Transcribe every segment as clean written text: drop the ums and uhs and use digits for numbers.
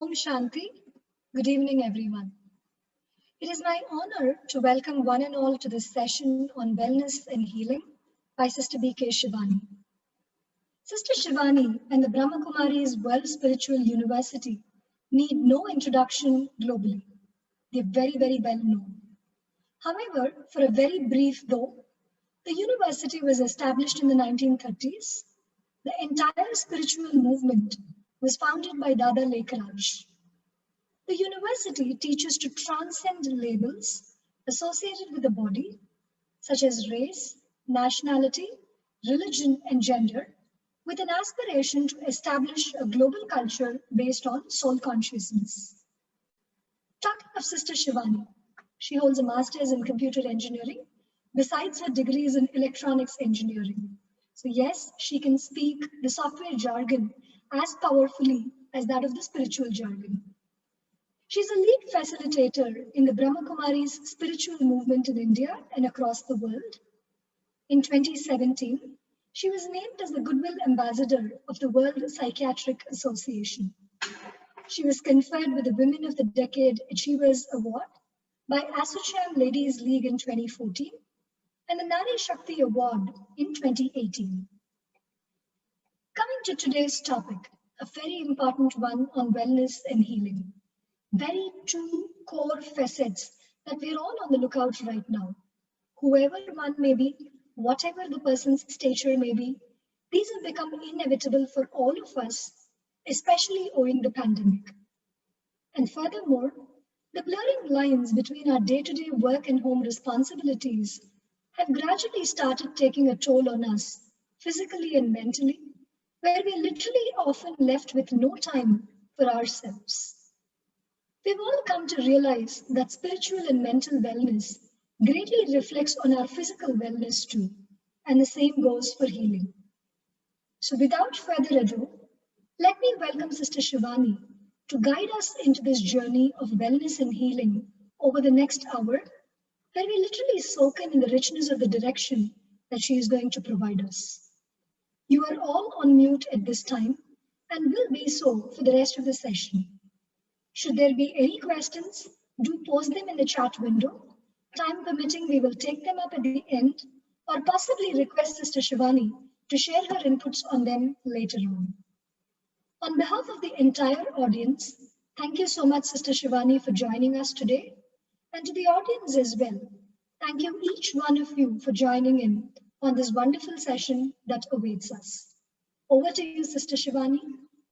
Om Shanti. Good evening, everyone. It is my honor to welcome one and all to this session on wellness and healing by Sister BK Shivani. Sister Shivani and the Brahma Kumari's World Spiritual University need no introduction globally. They're very well known. However, for a very brief though, the university was established in the 1930s. The entire spiritual movement was founded by Dada Lekaraj. The university teaches to transcend labels associated with the body, such as race, nationality, religion, and gender, with an aspiration to establish a global culture based on soul consciousness. Talking of Sister Shivani, she holds a master's in computer engineering, besides her degrees in electronics engineering. So, yes, she can speak the software jargon as powerfully as that of the spiritual jargon. She's a lead facilitator in the Brahma Kumari's spiritual movement in India and across the world. In 2017, she was named as the Goodwill Ambassador of the World Psychiatric Association. She was conferred with the Women of the Decade Achievers Award by Associam Ladies League in 2014 and the Nari Shakti Award in 2018. Coming to today's topic, a very important one on wellness and healing. Very two core facets that we're all on the lookout right now. Whoever one may be, whatever the person's stature may be, these have become inevitable for all of us, especially owing the pandemic. And furthermore, the blurring lines between our day-to-day work and home responsibilities have gradually started taking a toll on us, physically and mentally, where we're literally often left with no time for ourselves. We've all come to realize that spiritual and mental wellness greatly reflects on our physical wellness too, and the same goes for healing. So without further ado, let me welcome Sister Shivani to guide us into this journey of wellness and healing over the next hour, where we literally soak in the richness of the direction that she is going to provide us. You are all on mute at this time and will be so for the rest of the session. Should there be any questions, do post them in the chat window. Time permitting, we will take them up at the end or possibly request Sister Shivani to share her inputs on them later on. On behalf of the entire audience, thank you so much, Sister Shivani, for joining us today. And to the audience as well, thank you each one of you for joining in on this wonderful session that awaits us. Over to you, Sister Shivani.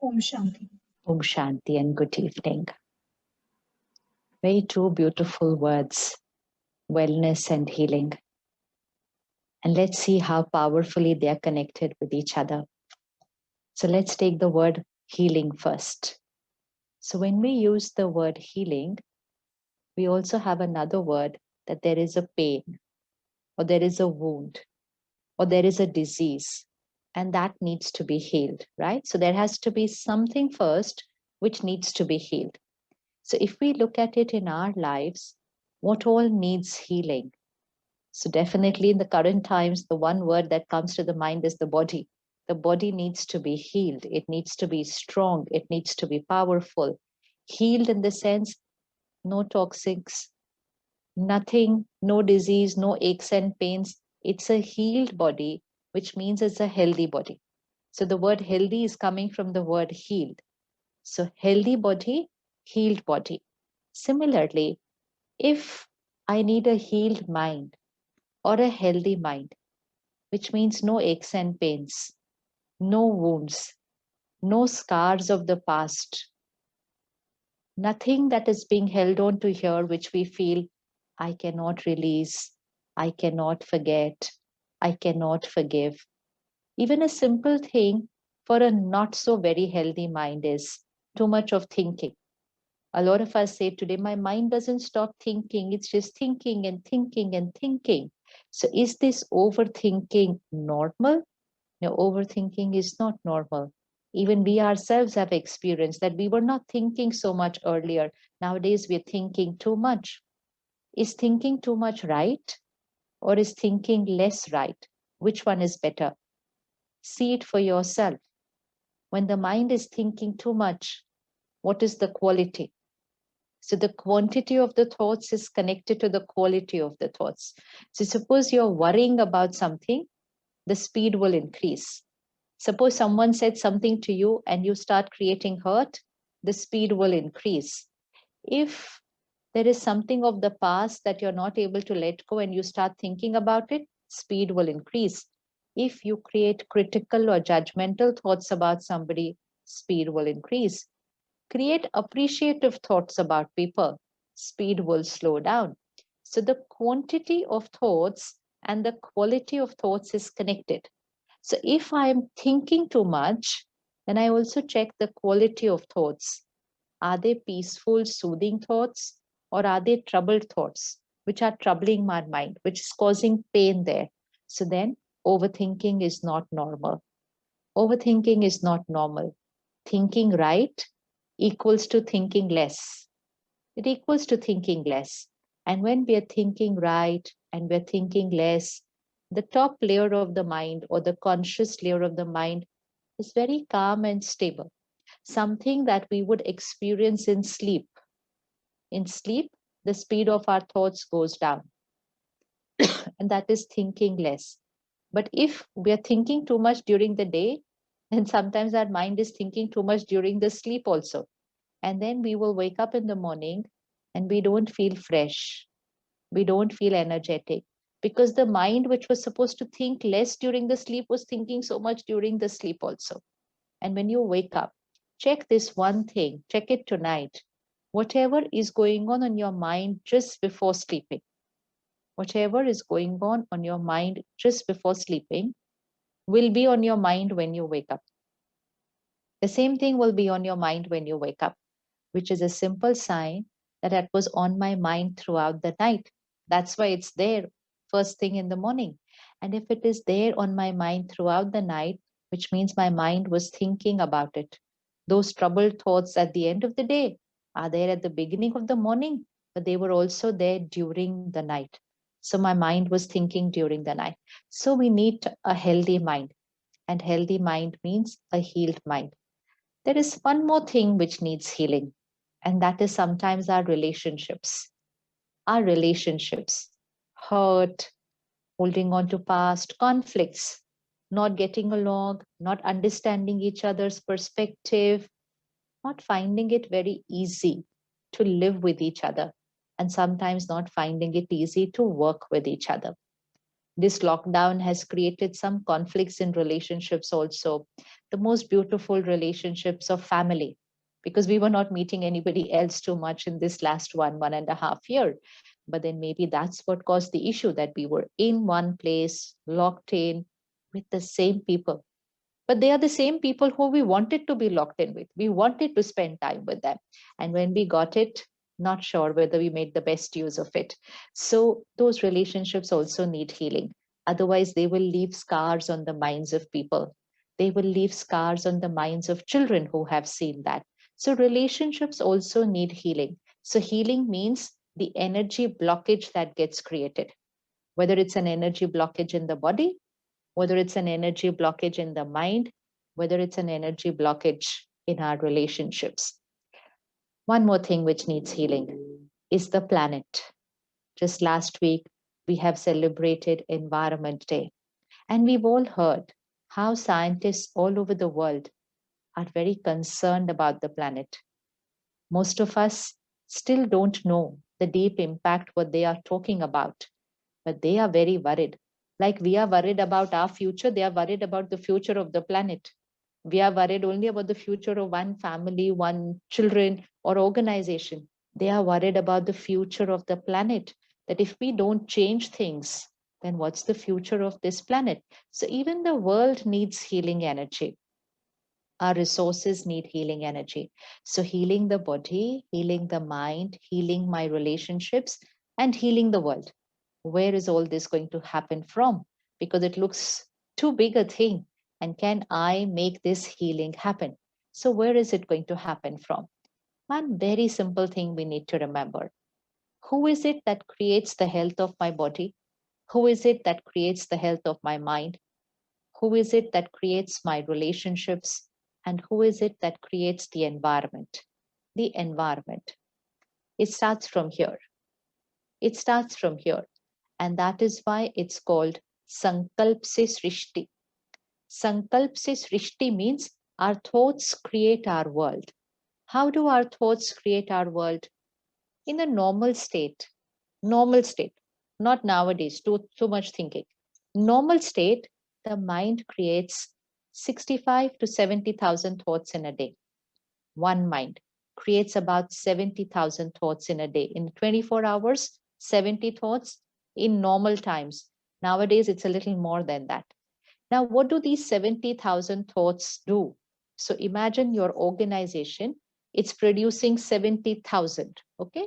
Om Shanti. Om Shanti and good evening. Very two beautiful words, wellness and healing. And let's see how powerfully they are connected with each other. So let's take the word healing first. So when we use the word healing, we also have another word that there is a pain, or there is a wound, or there is a disease, and that needs to be healed, right? So there has to be something first which needs to be healed. So if we look at it in our lives, what all needs healing? So definitely in the current times, the one word that comes to the mind is the body. The body needs to be healed. It needs to be strong. It needs to be powerful. Healed in the sense, no toxics, nothing, no disease, no aches and pains. It's a healed body, which means it's a healthy body. So the word healthy is coming from the word healed. So healthy body, healed body. Similarly, if I need a healed mind or a healthy mind, which means no aches and pains, no wounds, no scars of the past, nothing that is being held on to here which we feel I cannot release, I cannot forget, I cannot forgive. Even a simple thing for a not so very healthy mind is too much of thinking. A lot of us say today, my mind doesn't stop thinking. It's just thinking and thinking and thinking. So is this overthinking normal? No, overthinking is not normal. Even we ourselves have experienced that we were not thinking so much earlier. Nowadays, we're thinking too much. Is thinking too much right? Or is thinking less right? Which one is better? See it for yourself. When the mind is thinking too much, What is the quality? So the quantity of the thoughts is connected to the quality of the thoughts. So suppose you're worrying about something, the speed will increase. Suppose someone said something to you and you start creating hurt, the speed will increase. If there is something of the past that you're not able to let go and you start thinking about it, speed will increase. If you create critical or judgmental thoughts about somebody, speed will increase. Create appreciative thoughts about people, speed will slow down. So the quantity of thoughts and the quality of thoughts is connected. So if I'm thinking too much, then I also check the quality of thoughts. Are they peaceful, soothing thoughts, or are they troubled thoughts, which are troubling my mind, which is causing pain there? So then overthinking is not normal. Overthinking is not normal. Thinking right equals to thinking less. It equals to thinking less. And when we are thinking right and we're thinking less, the top layer of the mind or the conscious layer of the mind is very calm and stable. Something that we would experience in sleep. In sleep, the speed of our thoughts goes down, and that is thinking less. But if we are thinking too much during the day, then sometimes our mind is thinking too much during the sleep also. And then we will wake up in the morning and we don't feel fresh. We don't feel energetic because the mind, which was supposed to think less during the sleep, was thinking so much during the sleep also. And when you wake up, check this one thing, check it tonight. Whatever is going on your mind just before sleeping, whatever is going on your mind just before sleeping will be on your mind when you wake up. The same thing will be on your mind when you wake up, which is a simple sign that it was on my mind throughout the night. That's why it's there first thing in the morning. And if it is there on my mind throughout the night, which means my mind was thinking about it. Those troubled thoughts at the end of the day are there at the beginning of the morning, but they were also there during the night. So my mind was thinking during the night. So we need a healthy mind, and healthy mind means a healed mind. There is one more thing which needs healing, and that is sometimes our relationships. Our relationships, hurt, holding on to past conflicts, not getting along, not understanding each other's perspective, not finding it very easy to live with each other, and sometimes not finding it easy to work with each other. This lockdown has created some conflicts in relationships also. The most beautiful relationships of family, because we were not meeting anybody else too much in this last 1.5 year. But then maybe that's what caused the issue, that we were in one place, locked in with the same people. But they are the same people who we wanted to be locked in with. We wanted to spend time with them. And when we got it, not sure whether we made the best use of it. So those relationships also need healing. Otherwise, they will leave scars on the minds of people. They will leave scars on the minds of children who have seen that. So relationships also need healing. So healing means the energy blockage that gets created, whether it's an energy blockage in the body, whether it's an energy blockage in the mind, whether it's an energy blockage in our relationships. One more thing which needs healing is the planet. Just last week, we have celebrated Environment Day, and we've all heard how scientists all over the world are very concerned about the planet. Most of us still don't know the deep impact what they are talking about, but they are very worried. Like we are worried about our future, they are worried about the future of the planet. We are worried only about the future of one family, one children, or organization. They are worried about the future of the planet. That if we don't change things, then what's the future of this planet? So even the world needs healing energy. Our resources need healing energy. So healing the body, healing the mind, healing my relationships, and healing the world. Where is all this going to happen from? Because it looks too big a thing. And can I make this healing happen? So where is it going to happen from? One very simple thing we need to remember. Who is it that creates the health of my body? Who is it that creates the health of my mind? Who is it that creates my relationships? And who is it that creates the environment? the environment. It starts from here. It starts from here. And that is why it's called Sankalp se Srishti. Sankalp se Srishti means our thoughts create our world. How do our thoughts create our world? In a normal state, not nowadays, too much thinking. Normal state, the mind creates 65 to 70,000 thoughts in a day. One mind creates about 70,000 thoughts in a day. In 24 hours, 70 thoughts in normal times. Nowadays, it's a little more than that. Now, what do these 70,000 thoughts do? So imagine your organization, it's producing 70,000, okay?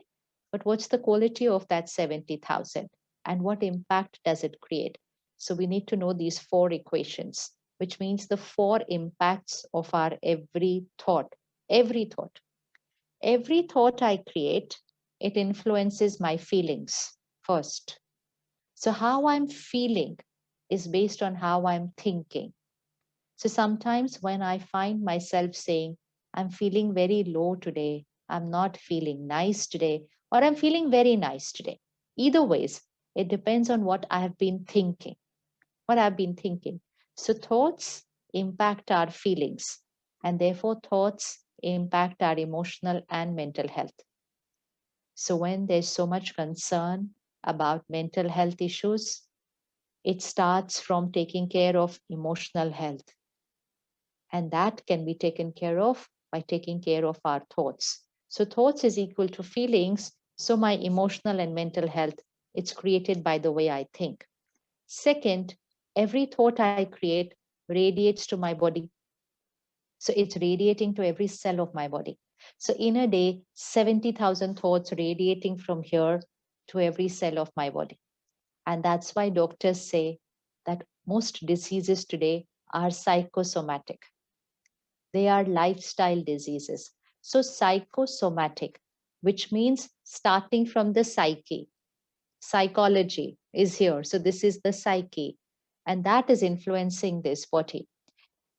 But what's the quality of that 70,000? And what impact does it create? So we need to know these four equations, which means the four impacts of our every thought. Every thought. Every thought I create, it influences my feelings first. So how I'm feeling is based on how I'm thinking. So sometimes when I find myself saying, I'm feeling very low today, I'm not feeling nice today, or I'm feeling very nice today. Either ways, it depends on what I have been thinking. So thoughts impact our feelings, and therefore thoughts impact our emotional and mental health. So when there's so much concern about mental health issues, it starts from taking care of emotional health. And that can be taken care of by taking care of our thoughts. So thoughts is equal to feelings. So my emotional and mental health, it's created by the way I think. Second, every thought I create radiates to my body. So it's radiating to every cell of my body. So in a day, 70,000 thoughts radiating from here to every cell of my body. And that's why doctors say that most diseases today are psychosomatic. They are lifestyle diseases. So psychosomatic, which means starting from the psyche. Psychology is here. So this is the psyche. And that is influencing this body.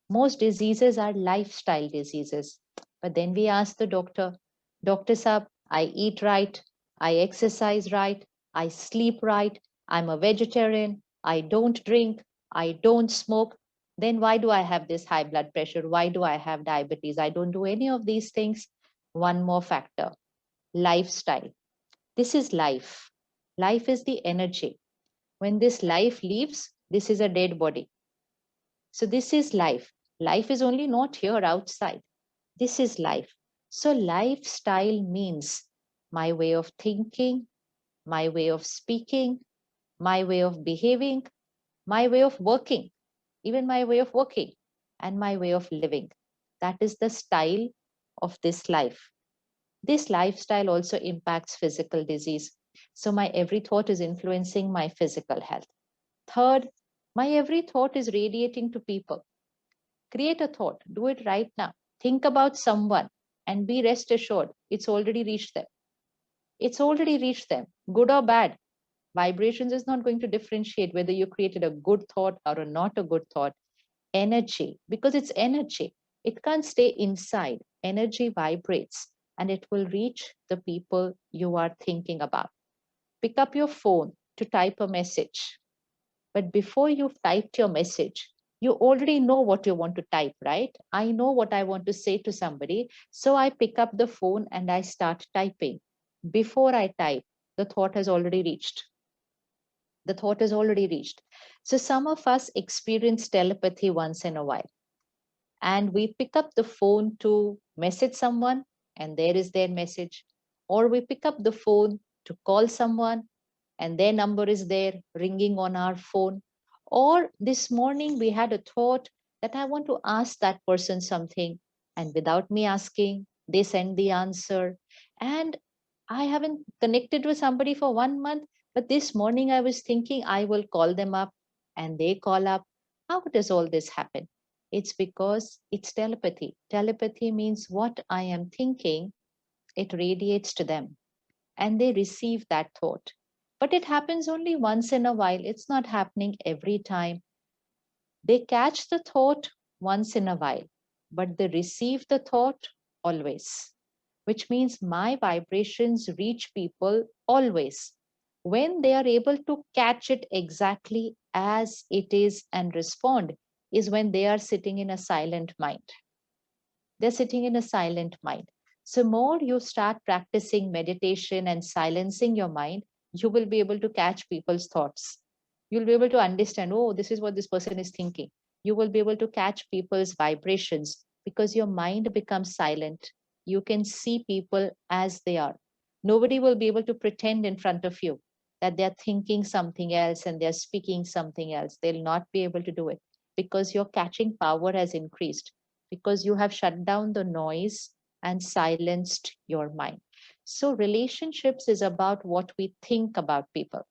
Most diseases are lifestyle diseases. But then we ask the doctor, Doctor Saab, I eat right, I exercise right, I sleep right, I'm a vegetarian, I don't drink, I don't smoke. Then why do I have this high blood pressure? Why do I have diabetes? I don't do any of these things. One more factor, lifestyle. This is life. Life is the energy. When this life leaves, this is a dead body. So this is life. Life is only not here outside. This is life. So lifestyle means my way of thinking, my way of speaking, my way of behaving, my way of working, even my way of working, and my way of living. That is the style of this life. This lifestyle also impacts physical disease. So my every thought is influencing my physical health. Third, my every thought is radiating to people. Create a thought, do it right now. Think about someone and be rest assured it's already reached them. It's already reached them, good or bad. Vibrations is not going to differentiate whether you created a good thought or a not a good thought. Energy, because it's energy, it can't stay inside. Energy vibrates and it will reach the people you are thinking about. Pick up your phone to type a message. But before you've typed your message, you already know what you want to type, right? I know what I want to say to somebody. So I pick up the phone and I start typing. Before I type, the thought has already reached. The thought has already reached. So some of us experience telepathy once in a while. And we pick up the phone to message someone, and there is their message. Or we pick up the phone to call someone, and their number is there ringing on our phone. Or this morning we had a thought that I want to ask that person something, and without me asking, they send the answer. And I haven't connected with somebody for 1 month, but this morning I was thinking I will call them up, and they call up. How does all this happen? It's because it's telepathy. Telepathy means what I am thinking, it radiates to them and they receive that thought. But it happens only once in a while. It's not happening every time. They catch the thought once in a while, but they receive the thought always. which means my vibrations reach people always. When they are able to catch it exactly as it is and respond, is when they are sitting in a silent mind. They're sitting in a silent mind. So, more you start practicing meditation and silencing your mind, you will be able to catch people's thoughts. You'll be able to understand, oh, this is what this person is thinking. You will be able to catch people's vibrations because your mind becomes silent. You can see people as they are. Nobody will be able to pretend in front of you that they're thinking something else and they're speaking something else. They'll not be able to do it because your catching power has increased, because you have shut down the noise and silenced your mind. So, relationships is about what we think about people.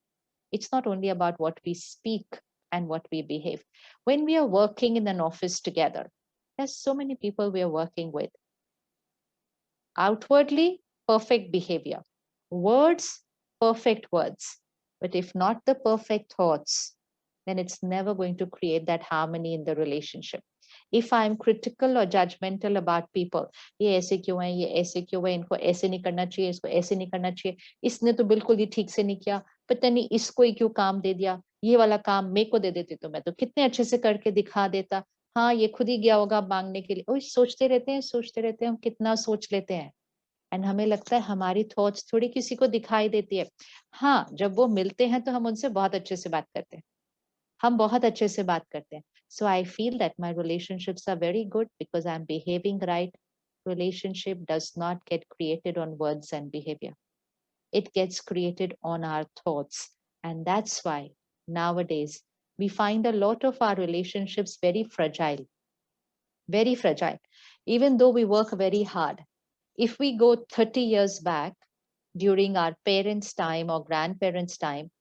It's not only about what we speak and what we behave. When we are working in an office together, there's so many people we are working with. Outwardly, perfect behavior. Words, perfect words. But if not the perfect thoughts, then it's never going to create that harmony in the relationship. If I'm critical or judgmental about people, ये ऐसे क्यों है, ये ऐसे क्यों है, इनको ऐसे नहीं करना चाहिए, इसको ऐसे नहीं करना चाहिए, इसने तो बिल्कुल ही ठीक से नहीं किया, पता नहीं इसको ही क्यों काम दे दिया, ये वाला काम मेरे को दे देते तो मैं तो कितने अच्छे से करके दिखा देता, हाँ ये खुद ही गया होगा मांगने के लिए। सोचते रहते हैं, सोचते रहते हैं, हम कितना सोच लेते हैं। एंड हमें लगता है हमारी थॉट्स थोड़ी किसी को दिखाई देती है। हाँ, जब वो मिलते हैं तो हम उनसे बहुत अच्छे से बात करते हैं, हम बहुत अच्छे से बात करते हैं। So I feel that my relationships are very good because I'm behaving right. Relationship does not get created on words and behavior. It gets created on our thoughts. And that's why nowadays we find a lot of our relationships very fragile, very fragile, even though we work very hard. If we go 30 years back, during our parents' time or grandparents' time,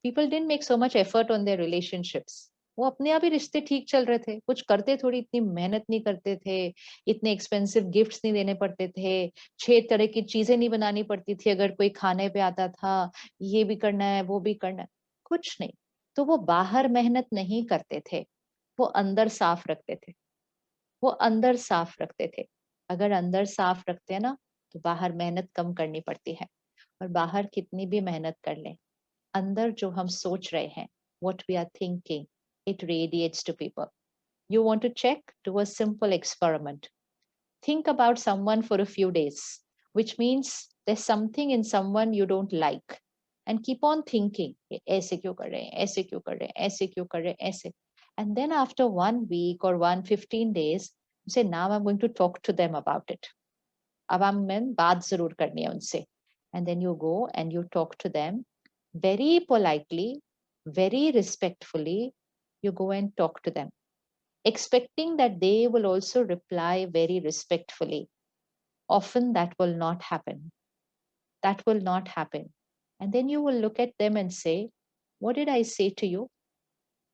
people didn't make so much effort on their relationships. वो अपने आप ही रिश्ते ठीक चल रहे थे, कुछ करते थोड़ी, इतनी मेहनत नहीं करते थे, इतने एक्सपेंसिव गिफ्ट्स नहीं देने पड़ते थे, 6 तरह की चीजें नहीं बनानी पड़ती थी, अगर कोई खाने पे आता था, ये भी करना है, वो भी करना है, कुछ नहीं। तो वो बाहर मेहनत नहीं करते थे, वो अंदर साफ रखते थे, वो अंदर साफ रखते थे। अगर अंदर साफ रखते हैं ना, तो बाहर मेहनत कम करनी पड़ती है। और बाहर कितनी भी मेहनत कर लें, अंदर जो हम सोच रहे हैं, what we are thinking, it radiates to people. You want to check? Do a simple experiment. Think about someone for a few days, which means there's something in someone you don't like. And keep on thinking, ऐसे क्यों कर रहे हैं, ऐसे क्यों कर रहे हैं, ऐसे क्यों कर रहे हैं, ऐसे. And then after 1 week or 115 days, say, now I'm going to talk to them about it. अब मैं बात जरूर करनी है उनसे. And then you go and you talk to them very politely, very respectfully. You go and talk to them, expecting that they will also reply very respectfully. Often that will not happen. That will not happen. And then you will look at them and say, what did I say to you?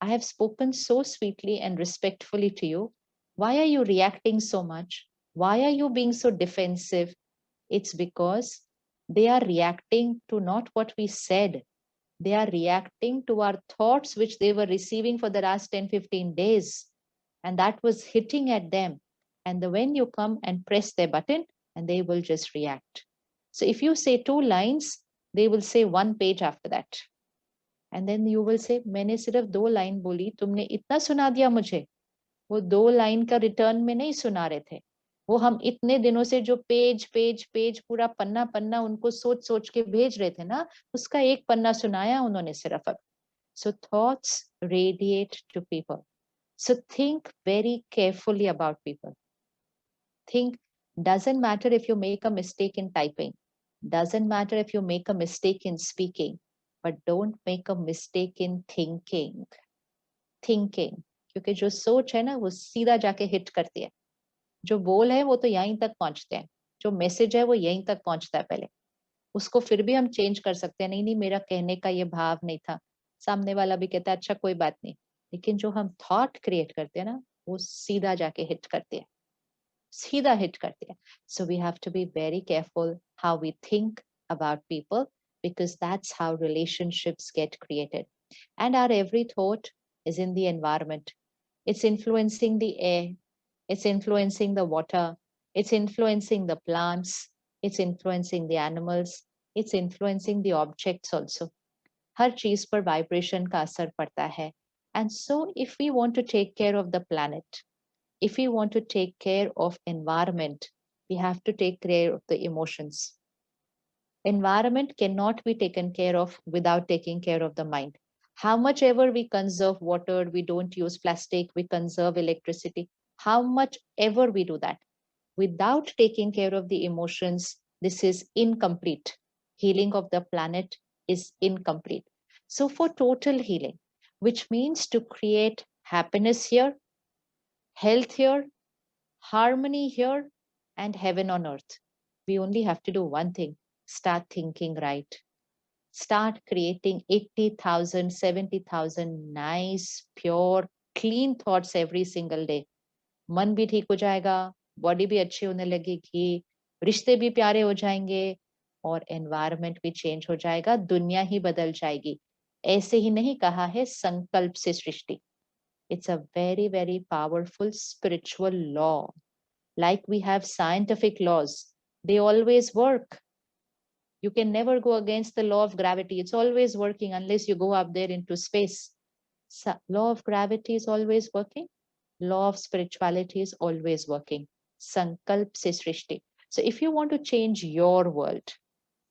I have spoken so sweetly and respectfully to you. Why are you reacting so much? Why are you being so defensive? It's because they are reacting to not what we said. They are reacting to our thoughts, which they were receiving for the last 10, 15 days. And that was hitting at them. And when you come and press their button, and they will just react. So if you say 2 lines, they will say 1 page after that. And then you will say, मैंने सिर्फ 2 line बोली, तुमने इतना सुना दिया मुझे. वो 2 line का रिटर्न में नहीं सुना रहे थे. वो हम इतने दिनों से जो पेज पूरा पन्ना पन्ना उनको सोच सोच के भेज रहे थे ना, उसका 1 पन्ना सुनाया उन्होंने सिर्फ अब. So thoughts radiate to people. So think very carefully about people. Think, doesn't matter if you make a mistake in typing, doesn't matter if you make a mistake in speaking, but don't make a mistake in thinking. Thinking. क्योंकि जो सोच है ना, वो सीधा जाके hit करती है. जो बोल है वो तो यहीं तक पहुंचते हैं, जो मैसेज है वो यहीं तक पहुंचता है पहले. उसको फिर भी हम चेंज कर सकते हैं, नहीं नहीं मेरा कहने का ये भाव नहीं था, सामने वाला भी कहता है अच्छा कोई बात नहीं. लेकिन जो हम थॉट क्रिएट करते हैं ना, वो सीधा जाके हिट करते हैं, सीधा हिट करते हैं. So we have to be very careful how we think about people, because that's how relationships get created. And our every thought is in the environment. It's influencing the air, it's influencing the water, it's influencing the plants, it's influencing the animals, it's influencing the objects also. हर चीज पर vibration का असर पड़ता है. And so if we want to take care of the planet, if we want to take care of environment, we have to take care of the emotions. Environment cannot be taken care of without taking care of the mind. How much ever we conserve water, we don't use plastic, we conserve electricity, how much ever we do that, without taking care of the emotions, this is incomplete. Healing of the planet is incomplete. So for total healing, which means to create happiness here, health here, harmony here, and heaven on earth, we only have to do one thing: start thinking right. Start creating 80,000, 70,000 nice, pure, clean thoughts every single day. मन भी ठीक हो जाएगा, body भी अच्छी होने लगेगी, रिश्ते भी प्यारे हो जाएंगे, और एनवायरनमेंट भी चेंज हो जाएगा, दुनिया ही बदल जाएगी. ऐसे ही नहीं कहा है संकल्प से सृष्टि. It's a very, very powerful spiritual law. Like we have scientific laws, they always work. You can never go against the law of gravity. It's always working unless you go up there into space. So, law of gravity is always working. Law of spirituality is always working. Sankalp se srishti. So if you want to change your world,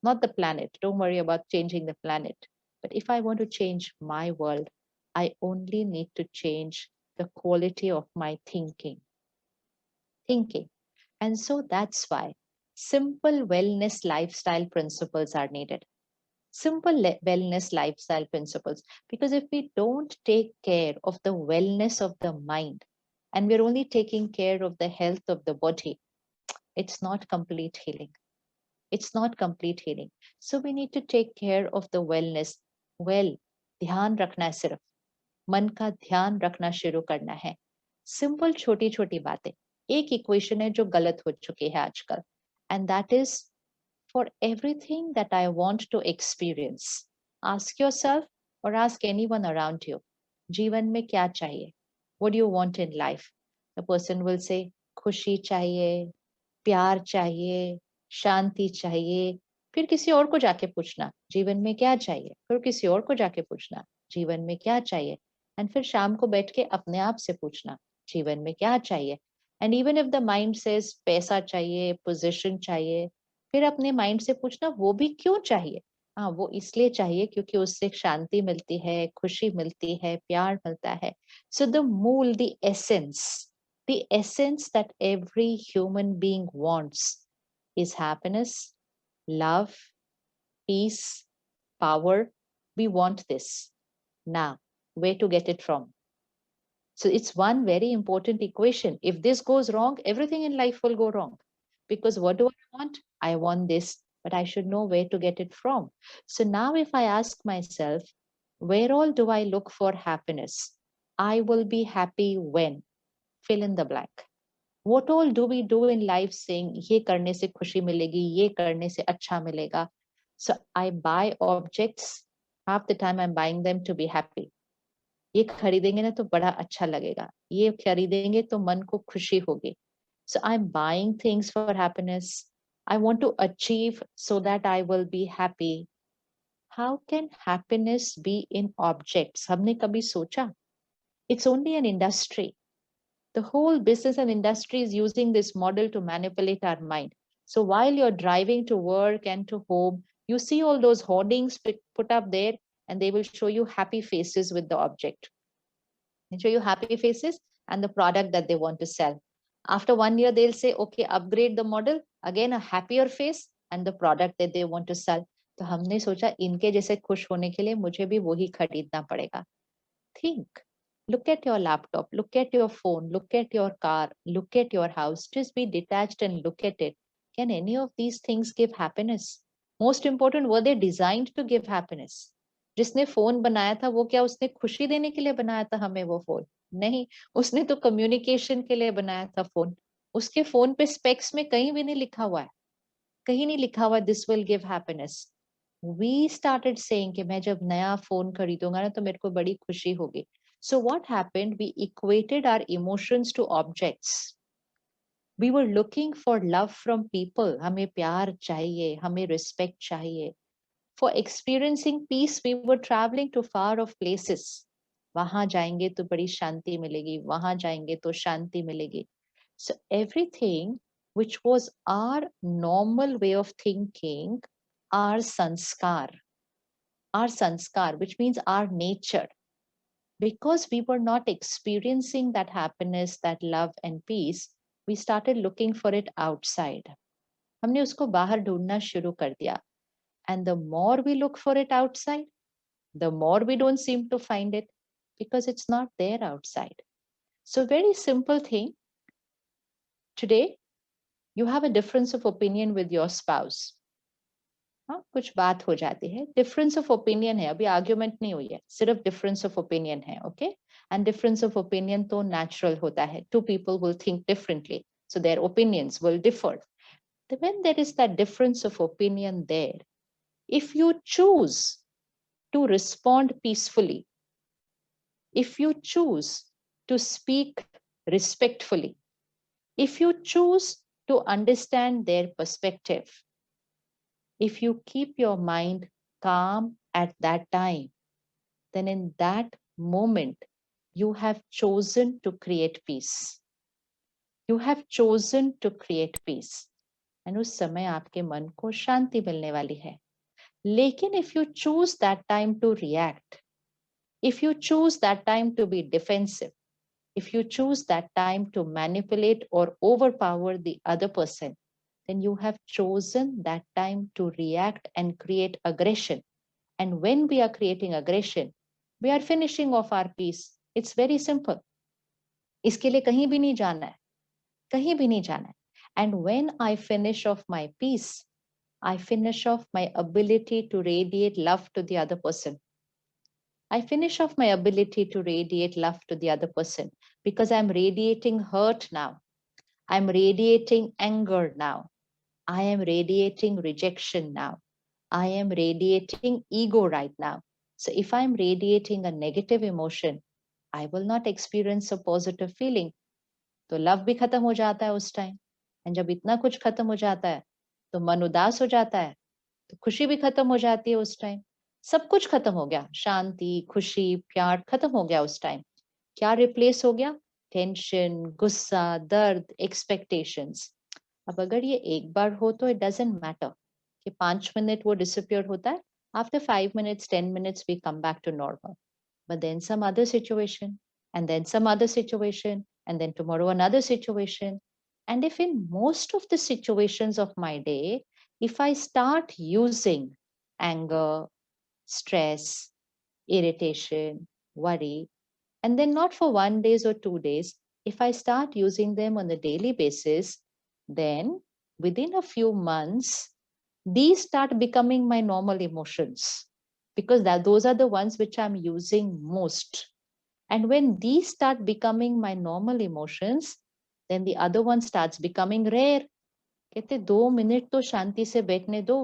not the planet, don't worry about changing the planet. But if I want to change my world, I only need to change the quality of my thinking. Thinking. And so that's why simple wellness lifestyle principles are needed. Simple wellness lifestyle principles. Because if we don't take care of the wellness of the mind, and we're only taking care of the health of the body, it's not complete healing. It's not complete healing. So we need to take care of the wellness. Well, ध्यान रखना है सिर्फ. मन का ध्यान रखना शुरू करना है. सिंपल छोटी छोटी बातें. एक इक्वेशन है जो गलत हो चुकी है आजकल. And that is, for everything that I want to experience, ask yourself or ask anyone around you, जीवन में क्या चाहिए? What do you want in life? The person will say, खुशी चाहिए, प्यार चाहिए, शांति चाहिए. फिर किसी और को जाके पूछना, जीवन में क्या चाहिए? फिर किसी और को जाके पूछना, जीवन में क्या चाहिए? And फिर शाम को बैठ के अपने आप से पूछना, जीवन में क्या चाहिए? And even if the mind says पैसा चाहिए, पोजीशन चाहिए, फिर अपने माइंड से पूछना वो भी क्यों चाहिए? हाँ, वो इसलिए चाहिए क्योंकि उससे शांति मिलती है, खुशी मिलती है, प्यार मिलता है. So the मूल, the essence that every human being wants is happiness, love, peace, power. We want this. Now, where to get it from? So it's one very important equation. If this goes wrong, everything in life will go wrong. Because what do I want? I want this, but I should know where to get it from. So now if I ask myself, where all do I look for happiness? I will be happy when? Fill in the blank. What all do we do in life saying, ये करने से खुशी मिलेगी, ये करने से अच्छा मिलेगा? So I buy objects. Half the time I'm buying them to be happy. ये खरीदेंगे ना तो बड़ा अच्छा लगेगा, ये खरीदेंगे तो मन को खुशी होगी. So I'm buying things for happiness. I want to achieve so that I will be happy. How can happiness be in objects? हमने कभी सोचा? It's only an industry. The whole business and industry is using this model to manipulate our mind. So while you're driving to work and to home, you see all those hoardings put up there, and they will show you happy faces with the object. They show you happy faces and the product that they want to sell. After 1 year, they'll say, okay, upgrade the model, again a happier face and the product that they want to sell. तो हमने सोचा इनके जैसे खुश होने के लिए मुझे भी वही खरीदना पड़ेगा. Think. Look at your laptop, look at your phone, look at your car, look at your house. Just be detached and look at it. Can any of these things give happiness? Most important, were they designed to give happiness? जिसने phone बनाया था वो क्या उसने खुशी देने के लिए बनाया था हमें वो फोन? नहीं, उसने तो कम्युनिकेशन के लिए बनाया था फोन. उसके फोन पे स्पेक्स में कहीं भी नहीं लिखा हुआ है, कहीं नहीं लिखा हुआ this will give happiness. We started saying कि मैं जब नया फोन खरीदूंगा ना तो मेरे को बड़ी खुशी होगी. So what happened? We equated our emotions to objects. We were looking for love from people. हमें प्यार चाहिए, हमें respect चाहिए. For experiencing peace, we were traveling to far off places. वहां जाएंगे तो बड़ी शांति मिलेगी, वहां जाएंगे तो शांति मिलेगी. So everything which was our normal way of thinking, our sanskar, which means our nature, because we were not experiencing that happiness, that love and peace, we started looking for it outside. हमने उसको बाहर ढूंढना शुरू कर दिया. And the more we look for it outside, the more we don't seem to find it because it's not there outside. So very simple thing. Today, you have a difference of opinion with your spouse. हाँ, कुछ बात हो जाती है, difference of opinion है, अभी argument नहीं हुई है, सिर्फ डिफरेंस ऑफ ओपिनियन है. Okay, and difference of opinion तो नेचुरल होता है. Two people will think differently, so their opinions will differ. When there is that difference of opinion there, if you choose to respond peacefully, if you choose to speak respectfully, if you choose to understand their perspective, if you keep your mind calm at that time, then in that moment, you have chosen to create peace. You have chosen to create peace. And उस समय आपके मन को शांति मिलने वाली है. लेकिन if you choose that time to react, if you choose that time to be defensive, if you choose that time to manipulate or overpower the other person, then you have chosen that time to react and create aggression. And when we are creating aggression, we are finishing off our peace. It's very simple. इसके लिए कहीं भी नहीं जाना है, कहीं भी नहीं जाना है. And when I finish off my peace, I finish off my ability to radiate love to the other person. I finish off my ability to radiate love to the other person because I'm radiating hurt now. I'm radiating anger now. I am radiating rejection now. I am radiating ego right now. So if I'm radiating a negative emotion, I will not experience a positive feeling. तो love भी खत्म हो जाता है उस time. And जब इतना कुछ खत्म हो जाता है तो मन उदास हो जाता है, तो खुशी भी खत्म हो जाती है उस टाइम. सब कुछ खत्म हो गया, शांति, खुशी, प्यार खत्म हो गया उस टाइम. क्या रिप्लेस हो गया? टेंशन, गुस्सा, दर्द, एक्सपेक्टेशंस. अब अगर ये एक बार हो तो इट डजंट मैटर कि 5 मिनट वो डिसअपियर होता है, after 5 minutes 10 minutes we come back to normal. But then some other situation, and then some other situation, and then tomorrow another situation. And if in most of the situations of my day, if I start using anger, stress, irritation, worry, and then not for 1 day or 2 days, if I start using them on a daily basis, then within a few months, these start becoming my normal emotions because those are the ones which I'm using most. And when these start becoming my normal emotions, then the other one starts becoming rare. कहते 2 minute तो शांति से बैठने दो.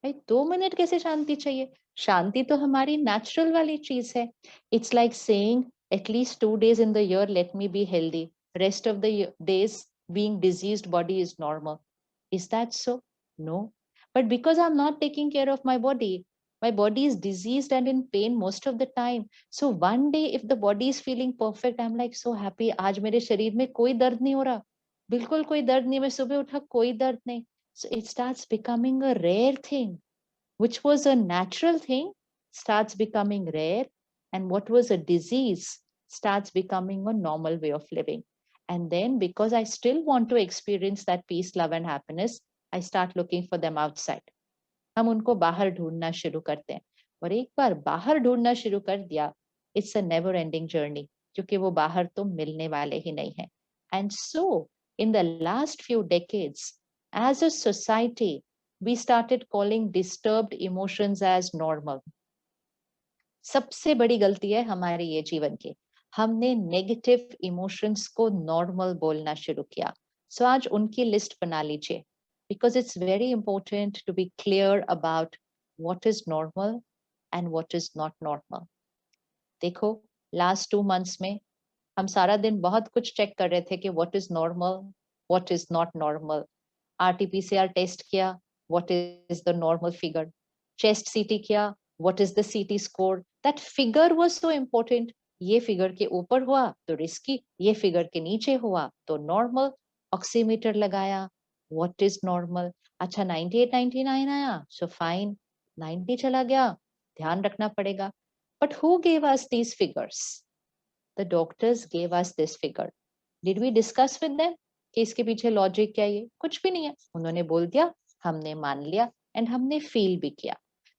भाई 2 minute कैसे शांति चाहिए? शांति तो हमारी नेचुरल वाली चीज है. It's like saying at least 2 days in the year let me be healthy. Rest of the days being diseased body is normal. Is that so? No. But because I'm not taking care of my body is diseased and in pain most of the time. So one day if the body is feeling perfect, I'm like so happy. आज मेरे शरीर में कोई दर्द नहीं हो रहा, बिल्कुल कोई दर्द नहीं, मैं सुबह उठा कोई दर्द नहीं. So it starts becoming a rare thing, which was a natural thing starts becoming rare, and what was a disease starts becoming a normal way of living. And then because I still want to experience that peace, love and happiness, I start looking for them outside. हम उनको बाहर ढूंढना शुरू करते हैं, और एक बार बाहर ढूंढना शुरू कर दिया, it's a never ending journey, क्योंकि वो बाहर तो मिलने वाले ही नहीं है. And so in the last few decades, as a society, we started calling disturbed emotions as normal. सबसे बड़ी गलती है हमारे ये जीवन की, हमने नेगेटिव इमोशंस को नॉर्मल बोलना शुरू किया. सो आज उनकी लिस्ट बना लीजिए, because it's very important to be clear about what is normal and what is not normal. देखो last 2 months में हम सारा दिन बहुत कुछ चेक कर रहे थे कि what is normal, what is not normal. RT-PCR test किया, what is the normal figure. Chest CT किया, what is the CT score. That figure was so important. ये figure के ऊपर हुआ तो risky, ये figure के नीचे हुआ तो normal. Oximeter लगाया, what is normal. अच्छा 98 99 आया, so fine. 90 चला गया, ध्यान रखना पड़ेगा. But who gave us these figures? The doctors gave us this figure. Did we discuss with them कि इसके पीछे लॉजिक क्या है? कुछ भी नहीं है, उन्होंने बोल दिया, हमने मान लिया, एंड हमने फील भी किया.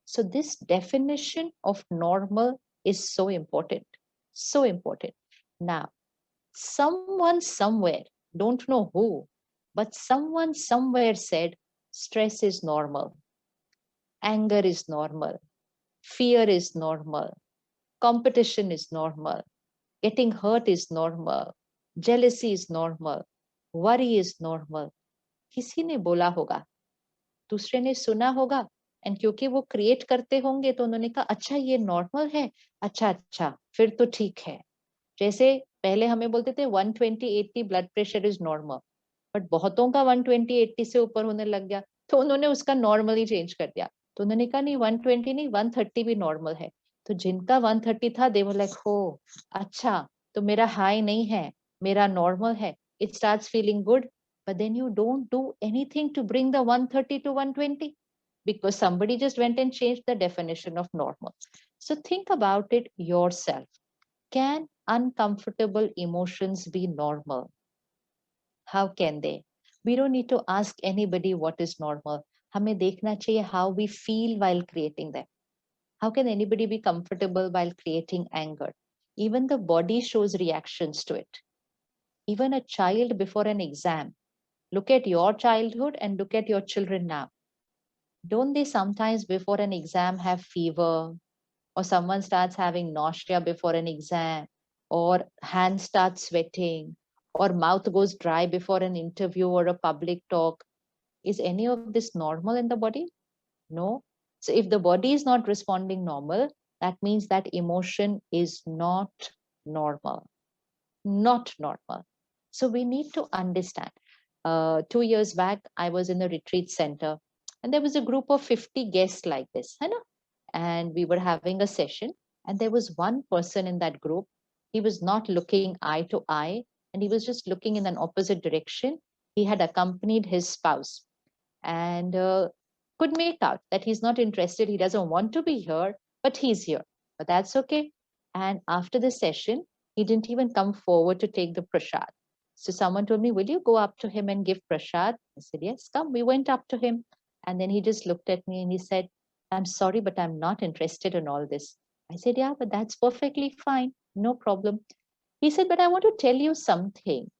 So this definition of normal is so important, so important. Now, someone somewhere, don't know who, but someone somewhere said stress is normal, anger is normal, fear is normal, competition is normal, getting hurt is normal, jealousy is normal, worry is normal. किसी ने बोला होगा, दूसरे ने सुना होगा, and क्योंकि वो क्रिएट करते होंगे तो उन्होंने कहा अच्छा ये नॉर्मल है, अच्छा फिर तो ठीक है. जैसे पहले हमें बोलते थे 120/80 blood pressure is normal, but बहुतों का 120/80 से ऊपर होने लग गया तो उन्होंने उसका नॉर्मल ही चेंज कर दिया. तो उन्होंने कहा नहीं 120 नहीं 130 भी नॉर्मल है. तो जिनका 130 था दे वर लाइक हो अच्छा तो मेरा हाई नहीं है, मेरा नॉर्मल है. It starts feeling good, but then you don't do anything to bring the 130 to 120 because somebody just went and changed the definition of normal. So think about it yourself. Can uncomfortable emotions be normal? How can they? We don't need to ask anybody what is normal. हमें देखना चाहिए how we feel while creating them. How can anybody be comfortable while creating anger? Even the body shows reactions to it. Even a child before an exam. Look at your childhood and look at your children now. Don't they sometimes before an exam have fever, or someone starts having nausea before an exam, or hands start sweating, or mouth goes dry before an interview or a public talk? Is any of this normal in the body? No. So if the body is not responding normal, that means that emotion is not normal. Not normal. So we need to understand. 2 years back, I was in a retreat center, and there was a group of 50 guests like this, you know? And we were having a session, and there was one person in that group. He was not looking eye to eye, and he was just looking in an opposite direction. He had accompanied his spouse, and could make out that he's not interested. He doesn't want to be here, but he's here. But that's okay. And after the session, he didn't even come forward to take the prasad. So someone told me, will you go up to him and give prasad? I said, yes, come. We went up to him. And then he just looked at me and he said, I'm sorry, but I'm not interested in all this. I said, yeah, but that's perfectly fine. No problem. He said, but I want to tell you something.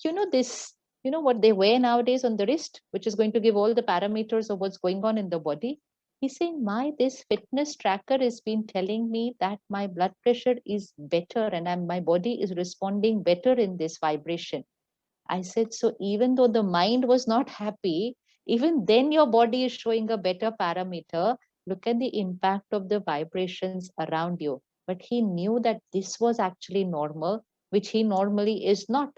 You know, this, you know what they wear nowadays on the wrist, which is going to give all the parameters of what's going on in the body. He's saying, this fitness tracker has been telling me that my blood pressure is better and my body is responding better in this vibration. I said, so even though the mind was not happy, even then your body is showing a better parameter. Look at the impact of the vibrations around you. But he knew that this was actually normal, which he normally is not.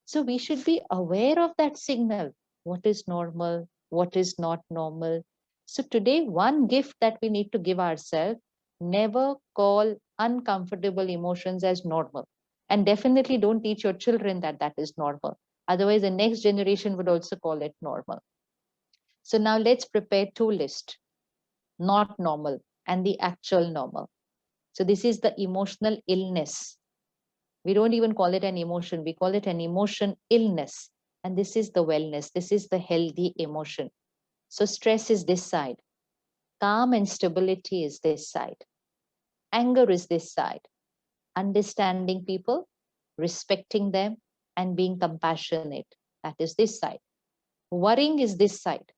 So we should be aware of that signal. What is normal? What is not normal? So today, one gift that we need to give ourselves, never call uncomfortable emotions as normal. And definitely don't teach your children that that is normal. Otherwise, the next generation would also call it normal. So now let's prepare two lists, not normal and the actual normal. So this is the emotional illness. We don't even call it an emotion. We call it an emotion illness. And this is the wellness. This is the healthy emotion. So stress is this side. Calm and stability is this side. Anger is this side. Understanding people, respecting them, and being compassionate. That is this side. Worrying is this side.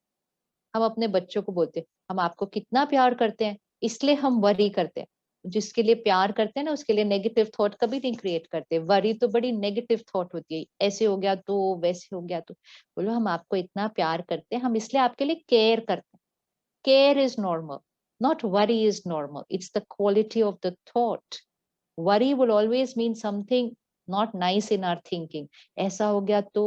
हम अपने बच्चों को बोलते हैं, हम आपको कितना प्यार करते हैं, इसलिए हम वरी करते हैं. जिसके लिए प्यार करते हैं ना, उसके लिए नेगेटिव थॉट कभी नहीं क्रिएट करते. वरी तो बड़ी नेगेटिव थॉट होती है, ऐसे हो गया तो, वैसे हो गया तो. बोलो हम आपको इतना प्यार करते हैं, हम इसलिए आपके लिए केयर करते हैं. Care is normal, not worry is normal. It's the quality of the thought. Worry will always mean something not nice in our thinking. ऐसा हो गया तो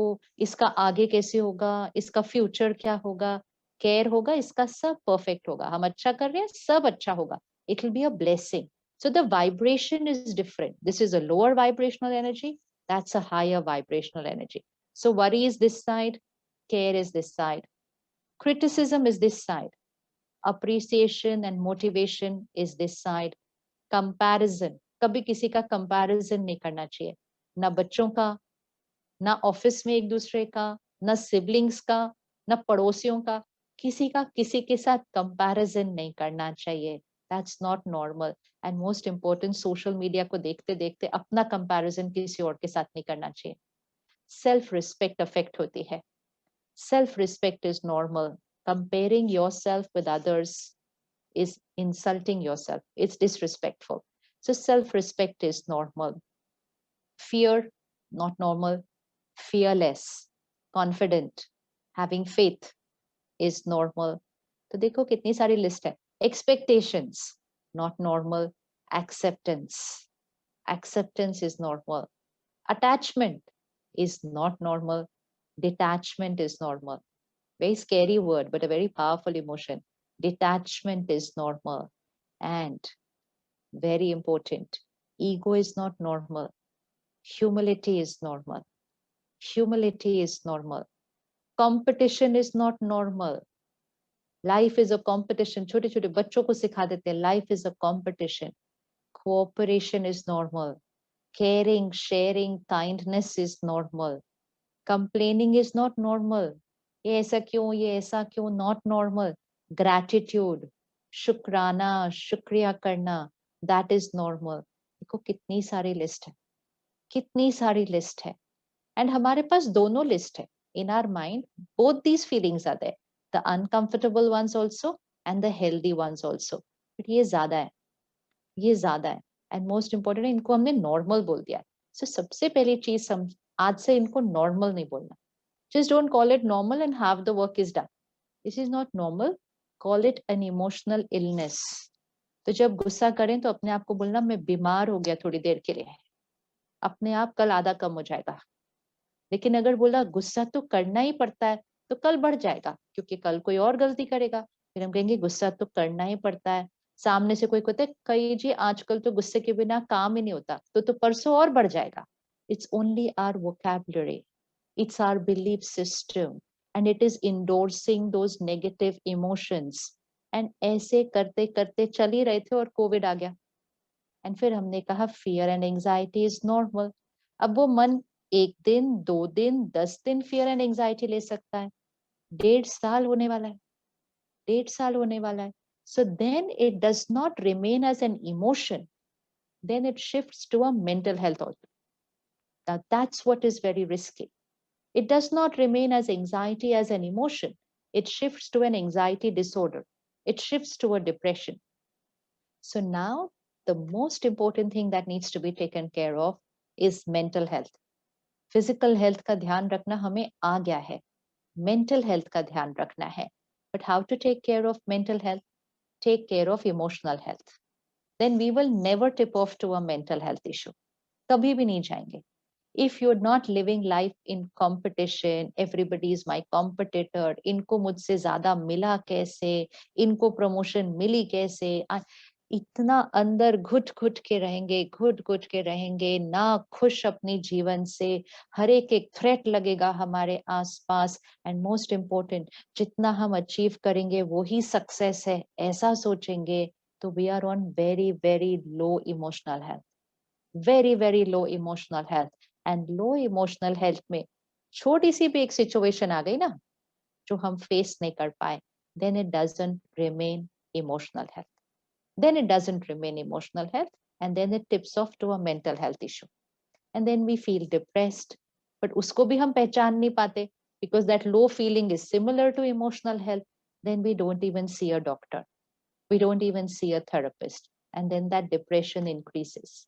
इसका आगे कैसे होगा, इसका फ्यूचर क्या होगा, केयर होगा, इसका सब परफेक्ट होगा, हम अच्छा कर रहे हैं, सब अच्छा होगा. It will be a blessing. So the vibration is different. This is a lower vibrational energy. That's a higher vibrational energy. So worry is this side, care is this side, criticism is this side, appreciation and motivation is this side, comparison, कभी किसी का comparison नहीं करना चाहिए, ना बच्चों का, ना ऑफिस में एक दूसरे का, ना सिबलिंग्स का, ना पड़ोसियों का, किसी का किसी के साथ कंपैरिजन नहीं करना चाहिए. That's not normal. And most important, social media को देखते देखते अपना कंपैरिजन किसी और के साथ नहीं करना चाहिए. सेल्फ रिस्पेक्ट अफेक्ट होती है. Self respect is normal. Comparing yourself with others is insulting yourself. It's disrespectful. So self-respect is normal. Fear, not normal. Fearless, confident, having faith is normal. तो देखो कितनी सारी लिस्ट है. Expectations, not normal. Acceptance, acceptance is normal. Attachment is not normal. Detachment is normal. Very scary word, but a very powerful emotion. Detachment is normal. And very important, ego is not normal. Humility is normal. Humility is normal. Competition is not normal. Life is a competition. छोटे छोटे बच्चों को सिखा देते हैं, life is a competition. Cooperation is normal. Caring, sharing, kindness is normal. Complaining is not normal. ये ऐसा क्यों, ये ऐसा क्यों, not normal. Gratitude, शुक्राना, शुक्रिया करना, that is normal. देखो कितनी सारी लिस्ट है, कितनी सारी लिस्ट है. एंड हमारे पास दोनों लिस्ट है. In our mind, both these feelings are there. The uncomfortable ones also and the healthy ones also. But ये ज्यादा है, ये ज्यादा है. एंड मोस्ट इम्पोर्टेंट, इनको हमने नॉर्मल बोल दिया. सो सबसे पहली चीज आज से इनको नॉर्मल नहीं बोलना. Just don't call it normal and half the work is done. This is not normal. Call it an emotional illness. तो जब गुस्सा करें तो अपने आप को बोलना मैं बीमार हो गया थोड़ी देर के लिए, अपने आप कल आधा कम हो जाएगा. लेकिन अगर बोला गुस्सा तो करना ही पड़ता है, तो कल बढ़ जाएगा, क्योंकि कल कोई और गलती करेगा. फिर हम कहेंगे गुस्सा तो करना ही पड़ता है. सामने से कोई कहता है कई जी आजकल तो गुस्से के बिना काम ही नहीं होता, तो परसों और बढ़ जाएगा. It's only our vocabulary, it's our belief system, and it is endorsing those negative emotions. And ऐसे करते करते चल ही रहे थे और कोविड आ गया. एंड फिर हमने कहा fear and anxiety is normal. अब वो मन 1 दिन 2 दिन 10 दिन फियर एंड एंजाइटी ले सकता है, 1.5 साल होने वाला है, 1.5 साल होने वाला है. So then it does not remain as an emotion, then it shifts to a mental health also. Now that's what is very risky. It does not remain as anxiety as an emotion. It shifts to an anxiety disorder. It shifts to a depression. So now the most important thing that needs to be taken care of is mental health. Physical health का ध्यान रखना हमें आ गया है, mental health का ध्यान रखना है. But how to take care of mental health? Take care of emotional health. Then we will never tip off to a mental health issue. कभी भी नहीं जाएंगे. If you're not living life in competition, everybody is my competitor, इनको मुझसे ज्यादा मिला कैसे, इनको प्रमोशन मिली कैसे, इतना अंदर घुट घुट के रहेंगे, घुट घुट के रहेंगे, ना खुश अपनी जीवन से, हर एक थ्रेट लगेगा हमारे आसपास. एंड मोस्ट इम्पोर्टेंट, जितना हम अचीव करेंगे वो ही सक्सेस है, ऐसा सोचेंगे, तो we are on very very low emotional health, very very low emotional health. And low emotional health में छोटी सी भी एक सिचुएशन आ गई ना जो हम फेस नहीं कर पाए, then it doesn't remain emotional health. Then it doesn't remain emotional health, and then it tips off to a mental health issue. And then we feel depressed, but उसको भी हम पहचान नहीं पाते because that low feeling is similar to emotional health. Then we don't even see a doctor. We don't even see a therapist. And then that depression increases.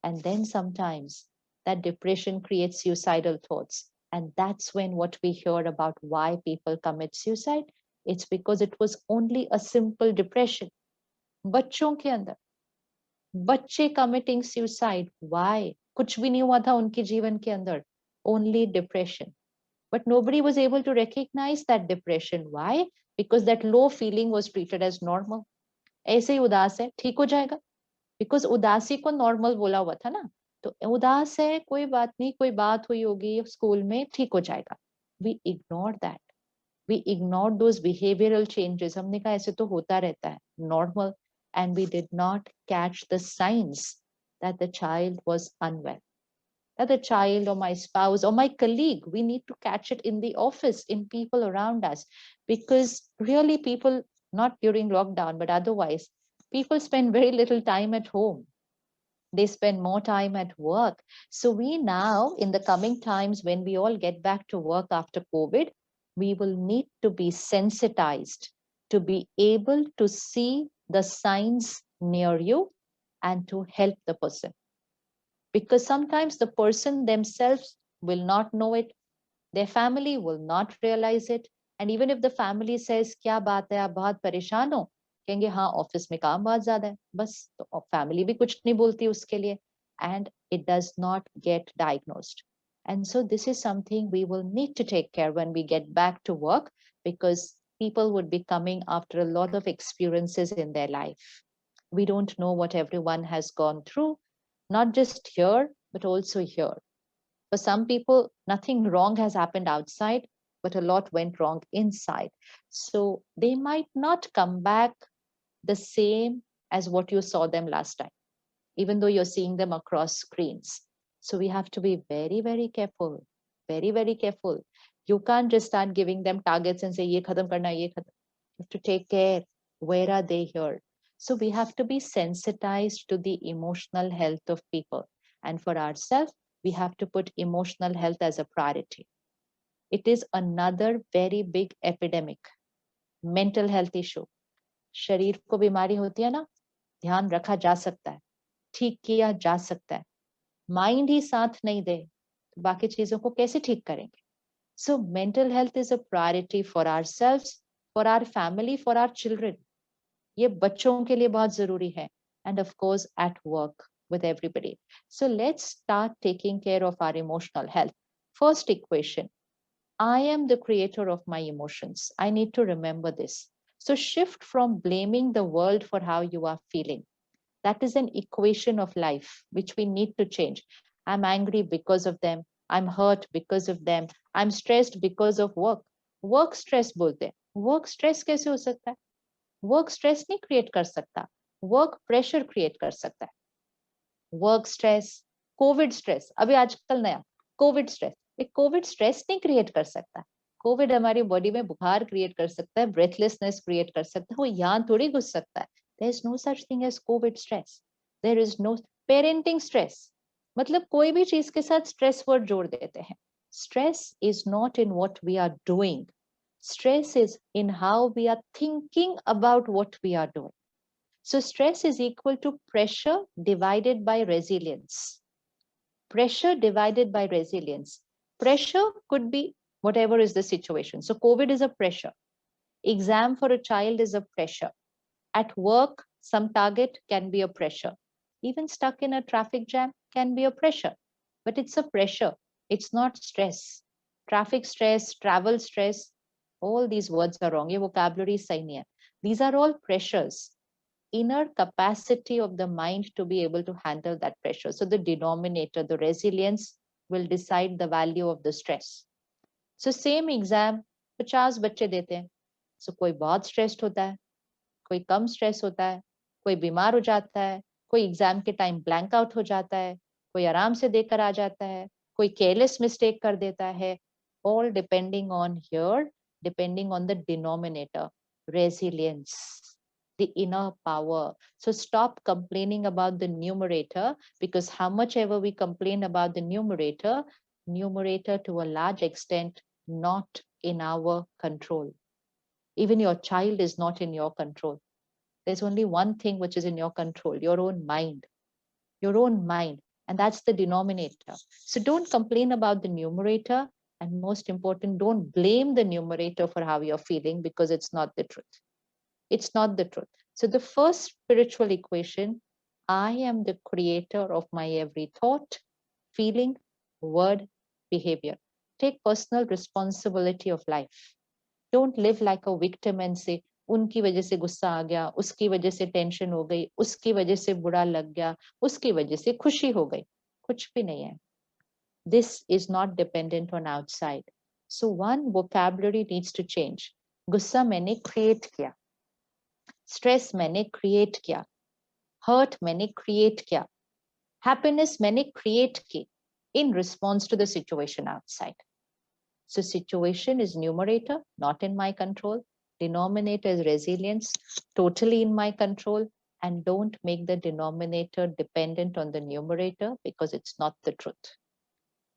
And then sometimes that depression creates suicidal thoughts. And that's when what we hear about why people commit suicide, it's because it was only a simple depression. बच्चों के अंदर, बच्चे committing suicide. Why? कुछ भी नहीं हुआ था उनके जीवन के अंदर, only depression. But nobody was able to recognize that depression. Why? Because that low feeling was treated as normal. ऐसे ही उदास है, ठीक हो जाएगा, बिकॉज उदासी को नॉर्मल बोला हुआ था ना, तो उदास है, कोई बात नहीं, कोई बात हुई होगी स्कूल में, ठीक हो जाएगा. We ignore that, we ignore those behavioural changes. हमने कहा ऐसे तो होता रहता है, normal. And we did not catch the signs that the child was unwell, that the child or my spouse or my colleague, we need to catch it in the office, in people around us, because really people, not during lockdown but otherwise, people spend very little time at home, they spend more time at work. So we now, in the coming times when we all get back to work after COVID, we will need to be sensitized to be able to see the signs near you and to help the person, because sometimes the person themselves will not know it, their family will not realize it, and even if the family says क्या बात है आप बहुत परेशान हो, कहेंगे हाँ office में काम बहुत ज्यादा है, बस. तो फैमिली भी कुछ नहीं बोलती उसके लिए, and it does not get diagnosed. And so this is something we will need to take care when we get back to work, because people would be coming after a lot of experiences in their life. We don't know what everyone has gone through, not just here, but also here. For some people, nothing wrong has happened outside, but a lot went wrong inside. So they might not come back the same as what you saw them last time, even though you're seeing them across screens. So we have to be very, very careful, very, very careful. You can't just start giving them targets and say, ye khatam karna, ye khatam. You have to take care. Where are they here? So we have to be sensitized to the emotional health of people. And for ourselves, we have to put emotional health as a priority. It is another very big epidemic. Mental health issue. शरीर को बीमारी होती है ना, ध्यान रखा जा सकता है, ठीक किया जा सकता है. माइंड ही साथ नहीं दे तो बाकी चीजों को कैसे ठीक करेंगे? So mental health is a priority for ourselves, for our family, for our children. ये बच्चों के लिए बहुत जरूरी है, and of course at work with everybody. So let's start taking care of our emotional health. First equation, I am the creator of my emotions. I need to remember this. So shift from blaming the world for how you are feeling. That is an equation of life which we need to change. I'm angry because of them. I'm hurt because of them. I'm stressed because of work. Work stress बोलते हैं. Work stress कैसे हो सकता है? Work stress नहीं create कर सकता, work pressure create कर सकता है. वर्क स्ट्रेस, कोविड स्ट्रेस, अभी आजकल नया कोविड स्ट्रेस, कोविड स्ट्रेस नहीं क्रिएट कर सकता. कोविड हमारी बॉडी में बुखार क्रिएट कर सकता है, ब्रेथलेसनेस क्रिएट कर सकता है, वो यहाँ थोड़ी घुस सकता है. There is no such thing as Covid stress. There is no parenting stress. मतलब कोई भी चीज के साथ स्ट्रेस वर्ड जोड़ देते हैं. Stress is not in what we are doing. Stress is in how we are thinking about what we are doing. So stress is equal to pressure divided by resilience. Pressure divided by resilience. Pressure could be whatever is the situation. So COVID is a pressure. Exam for a child is a pressure. At work, some target can be a pressure. Even stuck in a traffic jam can be a pressure. But it's a pressure. It's not stress. Traffic stress, travel stress, all these words are wrong. ये vocabulary सही नहीं है. These are all pressures. Inner capacity of the mind to be able to handle that pressure. So the denominator, the resilience will decide the value of the stress. So same exam 50 बच्चे देते हैं. So कोई बहुत stressed होता है, कोई कम stress होता है, कोई बीमार हो जाता है, कोई एग्जाम के टाइम ब्लैंक आउट हो जाता है, कोई आराम से देकर आ जाता है, कोई केयरलेस मिस्टेक कर देता है. All depending on here, depending on the denominator, resilience, the inner power. So stop complaining about the numerator, because how much ever we complain about the numerator to a large extent not in our control. Even your child is not in your control. There's only one thing which is in your control, your own mind, and that's the denominator. So don't complain about the numerator. And most important, don't blame the numerator for how you're feeling, because it's not the truth. It's not the truth. So the first spiritual equation, I am the creator of my every thought, feeling, word, behavior. Take personal responsibility of life. Don't live like a victim and say, उनकी वजह से गुस्सा आ गया, उसकी वजह से tension हो गई, उसकी वजह से बुरा लग गया, उसकी वजह से खुशी हो गई. कुछ भी नहीं है. This is not dependent on outside. So one vocabulary needs to change. गुस्सा मैंने create किया, stress मैंने create किया, hurt मैंने create किया, happiness मैंने create की in response to the situation outside. So situation is numerator, not in my control. Denominator is resilience, totally in my control. And don't make the denominator dependent on the numerator because it's not the truth.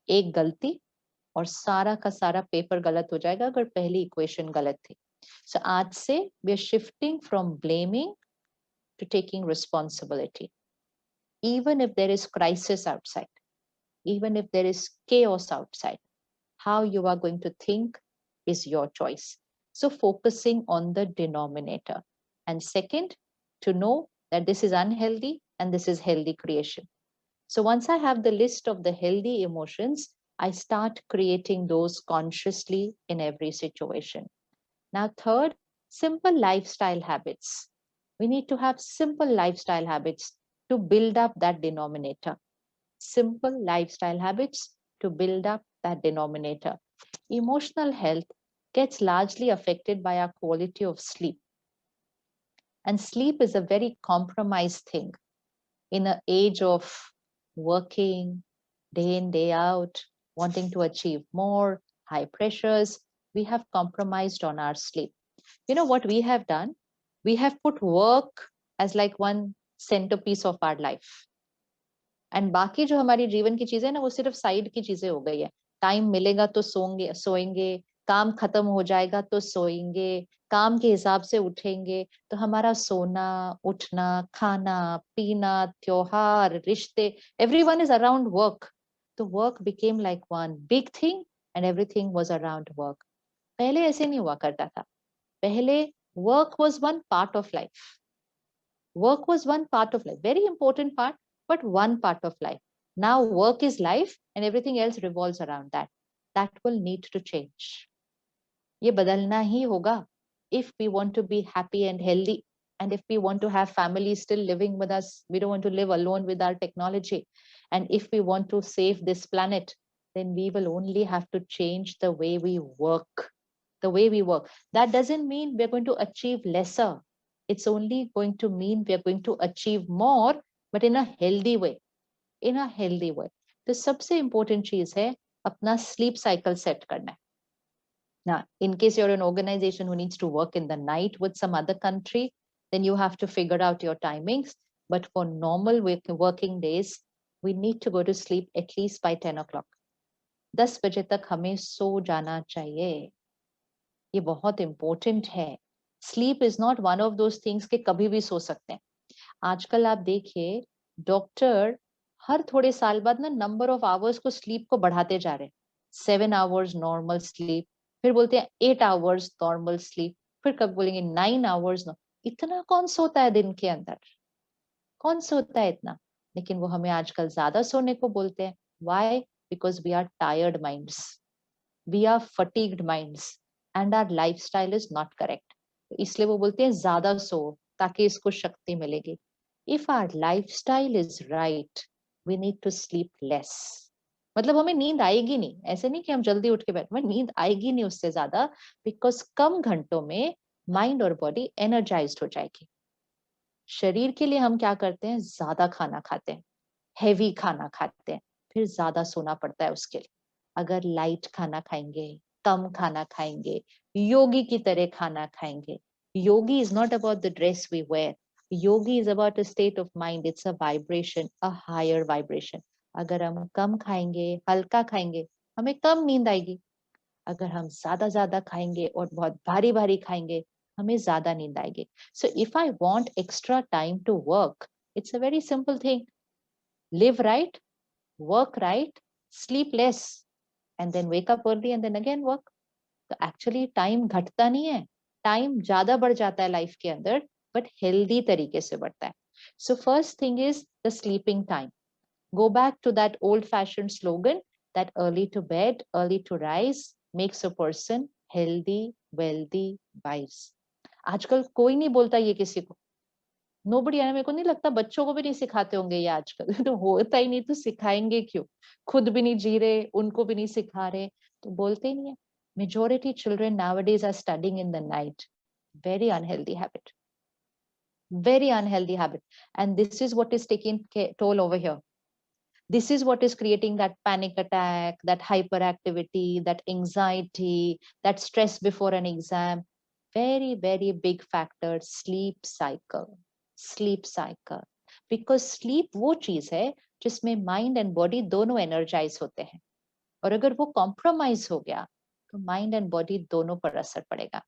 एक गलती और सारा का सारा paper गलत हो जाएगा अगर पहली इक्वेशन गलत थी. So आज से we are shifting from blaming to taking responsibility. Even if there is crisis outside, even if there is chaos outside, how you are going to think is your choice. So focusing on the denominator. And second, to know that this is unhealthy and this is healthy creation. So once I have the list of the healthy emotions, I start creating those consciously in every situation. Now, third, simple lifestyle habits. We need to have simple lifestyle habits to build up that denominator. Simple lifestyle habits to build up that denominator. Emotional health gets largely affected by our quality of sleep. And sleep is a very compromised thing in an age of working day in, day out, wanting to achieve more, high pressures. We have compromised on our sleep. You know what we have done? We have put work as like one centerpiece of our life. And बाकी जो हमारी जीवन की चीजें ना वो सिर्फ side की चीजें हो गई है. टाइम मिलेगा तो सोएंगे, काम खत्म हो जाएगा तो सोएंगे, काम के हिसाब से उठेंगे. तो हमारा सोना, उठना, खाना, पीना, त्योहार, रिश्ते, एवरीवन इज अराउंड वर्क. तो work became like one big thing and everything was around work. पहले ऐसे नहीं हुआ करता था. पहले work was one part of life. Work was one part of life, very important part, but one part of life. Now work is life and everything else revolves around that. That will need to change. ये बदलना ही होगा if we want to be happy and healthy, and if we want to have families still living with us. We don't want to live alone with our technology. And if we want to save this planet, then we will only have to change the way we work. The way we work. That doesn't mean we're going to achieve lesser. It's only going to mean we are going to achieve more, but in a healthy way. In a healthy way. तो सबसे important चीज है अपना sleep cycle set करना. Now, in case you're an organization who needs to work in the night with some other country, then you have to figure out your timings. But for normal working days, we need to go to sleep at least by 10 o'clock. 10 बजे तक हमें सो जाना चाहिए. ये बहुत important है. Sleep is not one of those things के कभी भी सो सकते हैं. आजकल आप देखिए डॉक्टर हर थोड़े साल बाद ना नंबर ऑफ आवर्स को स्लीप को बढ़ाते जा रहे हैं. 7 आवर्स नॉर्मल स्लीप, फिर बोलते हैं 8 आवर्स नॉर्मल स्लीप, फिर कब बोलेंगे 9 आवर्स. इतना कौन सोता है दिन के अंदर? कौन सोता है इतना? लेकिन वो हमें आजकल ज्यादा सोने को बोलते हैं. Why? Because we are tired minds, we are fatigued minds and our lifestyle is not correct. इसलिए वो बोलते हैं ज्यादा सो ताकि इसको शक्ति मिलेगी. If our lifestyle is right, we need to sleep less. मतलब हमें नींद आएगी नहीं, ऐसे नहीं कि हम जल्दी उठ के बैठे, नींद आएगी नहीं उससे ज्यादा, बिकॉज कम घंटों में माइंड और बॉडी एनर्जाइज्ड हो जाएगी. शरीर के लिए हम क्या करते हैं? ज्यादा खाना खाते हैं, हैवी खाना खाते हैं, फिर ज्यादा सोना पड़ता है उसके लिए. अगर लाइट खाना खाएंगे, कम खाना खाएंगे, योगी की तरह खाना खाएंगे. Yogi is not about the dress we wear. Yogi is about a state of mind. It's a vibration, a higher vibration. अगर हम कम खाएंगे, हल्का खाएंगे, हमें कम नींद आएगी. अगर हम ज्यादा खाएंगे और बहुत भारी भारी खाएंगे, हमें ज्यादा नींद आएगी. So if I want extra time to work, it's a very simple thing. Live right, work right, sleep less, and then wake up early and then again work. तो एक्चुअली टाइम घटता नहीं है, टाइम ज्यादा बढ़ जाता है life के अंदर, बट हेल्दी तरीके से बढ़ता है. So first thing is the sleeping time. Go back to that old-fashioned slogan that early to bed, early to rise makes a person healthy, wealthy, wise. आजकल कोई नहीं बोलता ये किसी को. Nobody, मेरे को नहीं लगता बच्चों को भी नहीं सिखाते होंगे ये आजकल. तो होता ही नहीं तो सिखाएंगे क्यों? खुद भी नहीं जी रहे, उनको भी नहीं सिखा रहे, तो बोलते ही नहीं है. Majority children nowadays are studying in the night. Very unhealthy habit. Very unhealthy habit. And this is what is taking toll over here. This is what is creating that panic attack, that hyperactivity, that anxiety, that stress before an exam. Very, very big factor, sleep cycle. Sleep cycle. Because sleep वो चीज है जिसमें mind and body दोनों energize होते हैं. और अगर वो compromise हो गया, तो mind and body दोनों पर असर पड़ेगा.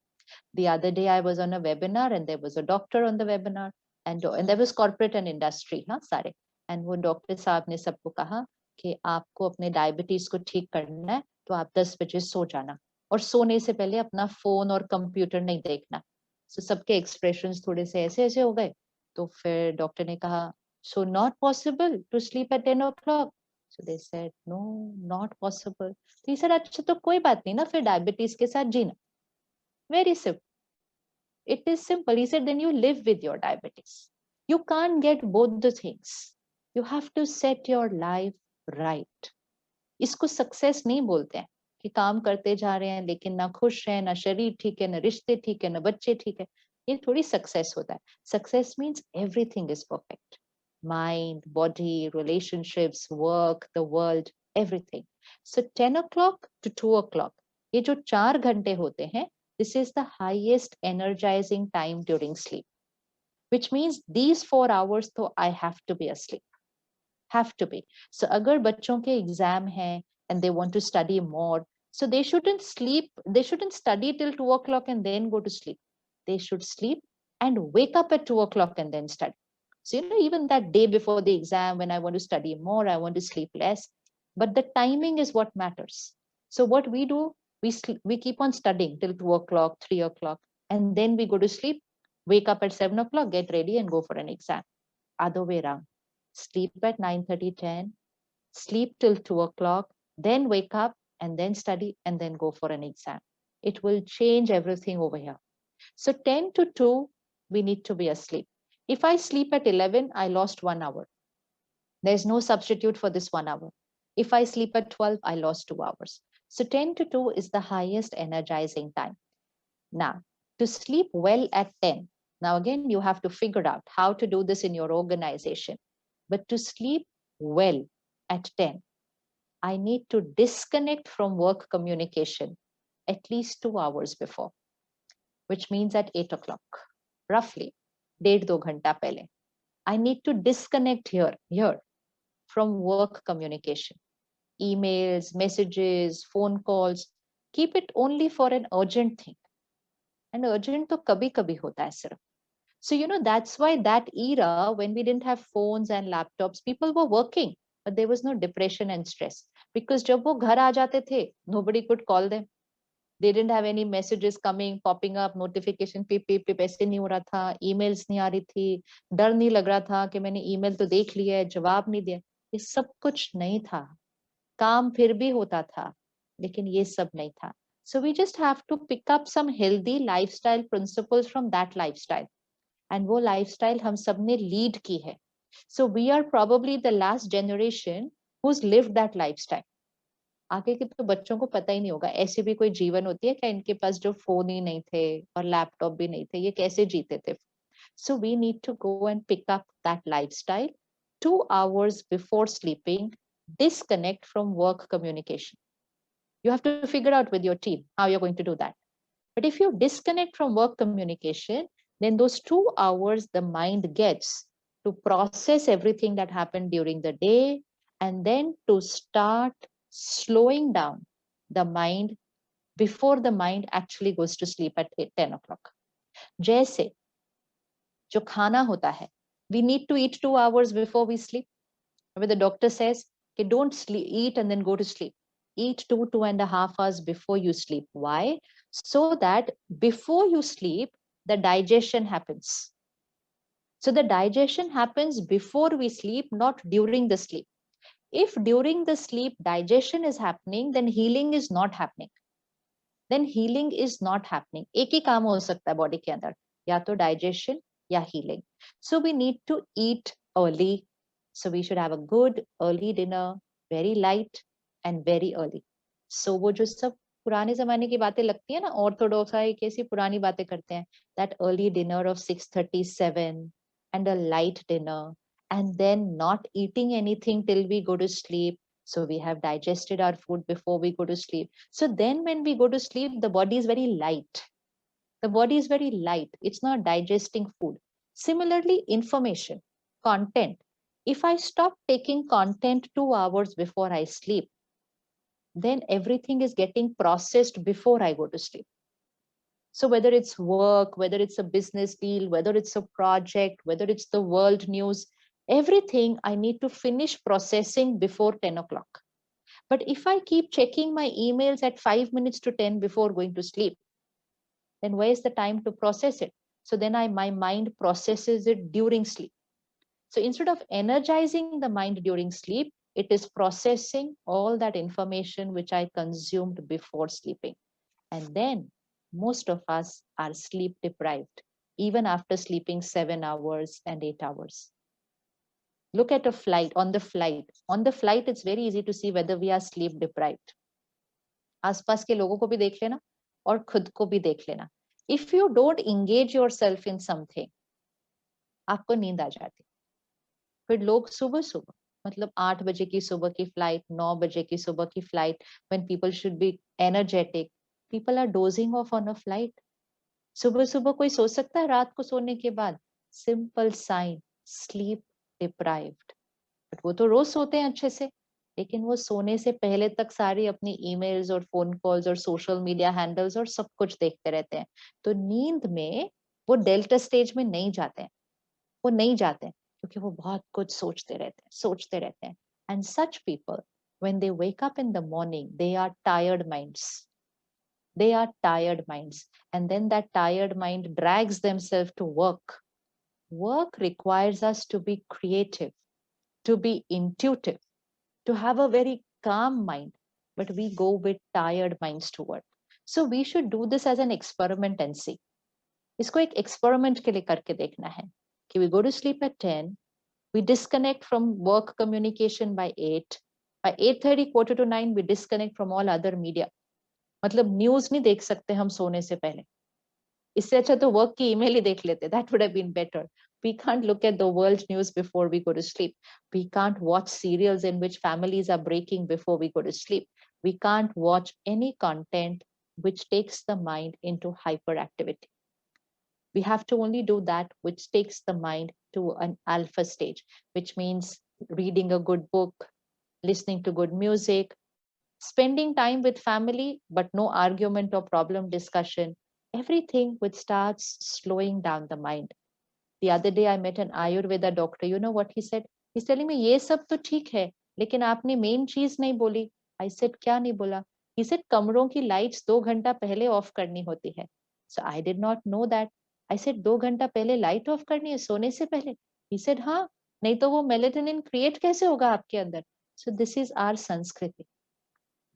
The other day I was on a webinar and there was a doctor on the webinar and there was corporate and industry, हाँ सारे. And वो डॉक्टर साहब ने सबको कहा कि आपको अपने डायबिटीज को ठीक करना है तो आप 10 बजे सो जाना और सोने से पहले अपना फोन और कंप्यूटर नहीं देखना. So सबके एक्सप्रेशंस थोड़े से ऐसे ऐसे हो गए. तो फिर डॉक्टर ने कहा so not possible to sleep at 10 o'clock. So they said no, not possible. तो he said अच्छा तो कोई बात नहीं ना, फिर डायबिटीज के साथ जीना. Very simple. It is simple. He said, then you live with your diabetes. You can't get both the things. You have to set your life right. इसको सक्सेस नहीं बोलते हैं कि काम करते जा रहे हैं लेकिन ना खुश हैं, ना शरीर ठीक है, ना रिश्ते ठीक है, ना बच्चे ठीक है. ये थोड़ी सक्सेस होता है. Success means everything is perfect. Mind, body, relationships, work, the world, everything. So 10 o'clock to 2 o'clock, ये जो 4 घंटे होते हैं, this is the highest energizing time during sleep, which means these 4 hours though I have to be asleep. Have to be. So अगर बच्चों के exam हैं and they want to study more, so they shouldn't study till 2 o'clock and then go to sleep. They should sleep and wake up at 2 o'clock and then study. So, even that day before the exam, when I want to study more, I want to sleep less. But the timing is what matters. So what we do, we keep on studying till 2 o'clock, 3 o'clock, and then we go to sleep, wake up at 7 o'clock, get ready and go for an exam. Other way around. Sleep at 9:30, 10, sleep till 2 o'clock, then wake up and then study and then go for an exam. It will change everything over here. So 10 to 2, we need to be asleep. If I sleep at 11, I lost 1 hour. There's no substitute for this 1 hour. If I sleep at 12, I lost 2 hours. So 10 to 2 is the highest energizing time. Now, to sleep well at 10, now again, you have to figure out how to do this in your organization. But to sleep well at 10, I need to disconnect from work communication at least 2 hours before, which means at 8 o'clock, roughly. 1.5-2 घंटा पहले. I need to disconnect here from work communication. Emails, messages, phone calls. Keep it only for an urgent thing. And urgent तो कभी-कभी होता है सिर्फ. So, that's why that era, when we didn't have phones and laptops, people were working, but there was no depression and stress. Because जब वो घर आ जाते थे, nobody could call them. They didn't have any messages coming, popping up, notification, pip, pip, pip, ऐसे नहीं हो रहा था, emails नहीं आ रही थी, डर नहीं लग रहा था कि मैंने email तो देख लिया है, जवाब नहीं दिया. ये सब कुछ नहीं था. काम फिर भी होता था, लेकिन ये सब नहीं था. So we just have to pick up some healthy lifestyle principles from that lifestyle. And वो lifestyle हम सब ने lead की है. So we are probably the last generation who's lived that lifestyle. आगे के तो बच्चों को पता ही नहीं होगा. ऐसी भी कोई जीवन होती है क्या इनके पास जो फोन ही नहीं थे और लैपटॉप भी नहीं थे, ये कैसे जीते थे? So we need to go and pick up that lifestyle 2 hours before sleeping, disconnect from work communication. You have to figure out with your team how you're going to do that. But if you disconnect from work communication, then those 2 hours the mind gets to process everything that happened during the day and then to start slowing down the mind before the mind actually goes to sleep at 10 o'clock. जैसे जो खाना होता है, we need to eat 2 hours before we sleep. Where the doctor says, okay, don't eat and then go to sleep. Eat 2.5 hours before you sleep. Why? So that before you sleep, the digestion happens. So the digestion happens before we sleep, not during the sleep. If during the sleep digestion is happening, then healing is not happening. Then healing is not happening. एक ही काम हो सकता है body के अंदर, या तो digestion या healing. So we need to eat early. So we should have a good early dinner, very light and very early. So वो जो सब पुराने जमाने की बातें लगती है ना, ऑर्थोडॉक्स है कैसी पुरानी बातें करते हैं, that early dinner of 6:37 and a light dinner, and then not eating anything till we go to sleep. So we have digested our food before we go to sleep. So then when we go to sleep, the body is very light. The body is very light. It's not digesting food. Similarly, information, content. If I stop taking content 2 hours before I sleep, then everything is getting processed before I go to sleep. So whether it's work, whether it's a business deal, whether it's a project, whether it's the world news, everything I need to finish processing before 10 o'clock. But if I keep checking my emails at 5 minutes to 10 before going to sleep, then where's the time to process it? So then my mind processes it during sleep. So instead of energizing the mind during sleep, it is processing all that information which I consumed before sleeping. And then most of us are sleep deprived, even after sleeping 7 hours and 8 hours. Look at a flight, on the flight. On the flight, it's very easy to see whether we are sleep deprived. आसपास के लोगों को भी देख लेना और खुद को भी देख लेना. If you don't engage yourself in something, आपको नींद आ जाती. फिर लोग सुबह सुबह, मतलब 8 बजे की सुबह की फ्लाइट, 9 बजे की सुबह की flight, when people should be energetic, people are dozing off on a flight. सुबह सुबह कोई सो सकता है रात को सोने के बाद? Simple sign, sleep deprived. But वो तो रोज सोते हैं अच्छे से, लेकिन वो सोने से पहले तक सारी अपनी ईमेल्स और फोन कॉल्स और सोशल मीडिया हैंडल्स और सब कुछ देखते रहते हैं. तो नींद में वो डेल्टा स्टेज में नहीं जाते हैं, वो नहीं जाते हैं क्योंकि वो बहुत कुछ सोचते रहते हैं. And such people when they wake up in the morning, they are tired minds. They are tired minds, and then that tired mind drags themselves to work. Work requires us to be creative, to be intuitive, to have a very calm mind, but we go with tired minds to work. So we should do this as an experiment and see. इसको एक experiment के लिए करके देखना है कि we go to sleep at 10, we disconnect from work communication by 8, by 8:30, quarter to 9, we disconnect from all other media. मतलब news नहीं देख सकते हम सोने से पहले, इससे अच्छा तो वर्क की ईमेल ही देख लेते. That would have been better. We can't look at the world news before we go to sleep. We can't watch serials in which families are breaking before we go to sleep. We can't watch any content which takes the mind into hyperactivity. We have to only do that which takes the mind to an alpha stage, which means reading a good book, listening to good music, spending time with family, but no argument or problem discussion, everything which starts slowing down the mind. The other day I met an Ayurveda doctor. You know what he said? He's telling me, ये सब तो ठीक है, लेकिन आपने main चीज नहीं बोली. I said, क्या नहीं बोला? He said, कमरों की लाइट्स 2 घंटा पहले ऑफ करनी होती है. So I did not know that. I said, 2 घंटा पहले लाइट ऑफ करनी है सोने से पहले? He said, हाँ, नहीं तो वो मेलेटोनिन क्रिएट कैसे होगा आपके अंदर? So this is our संस्कृति.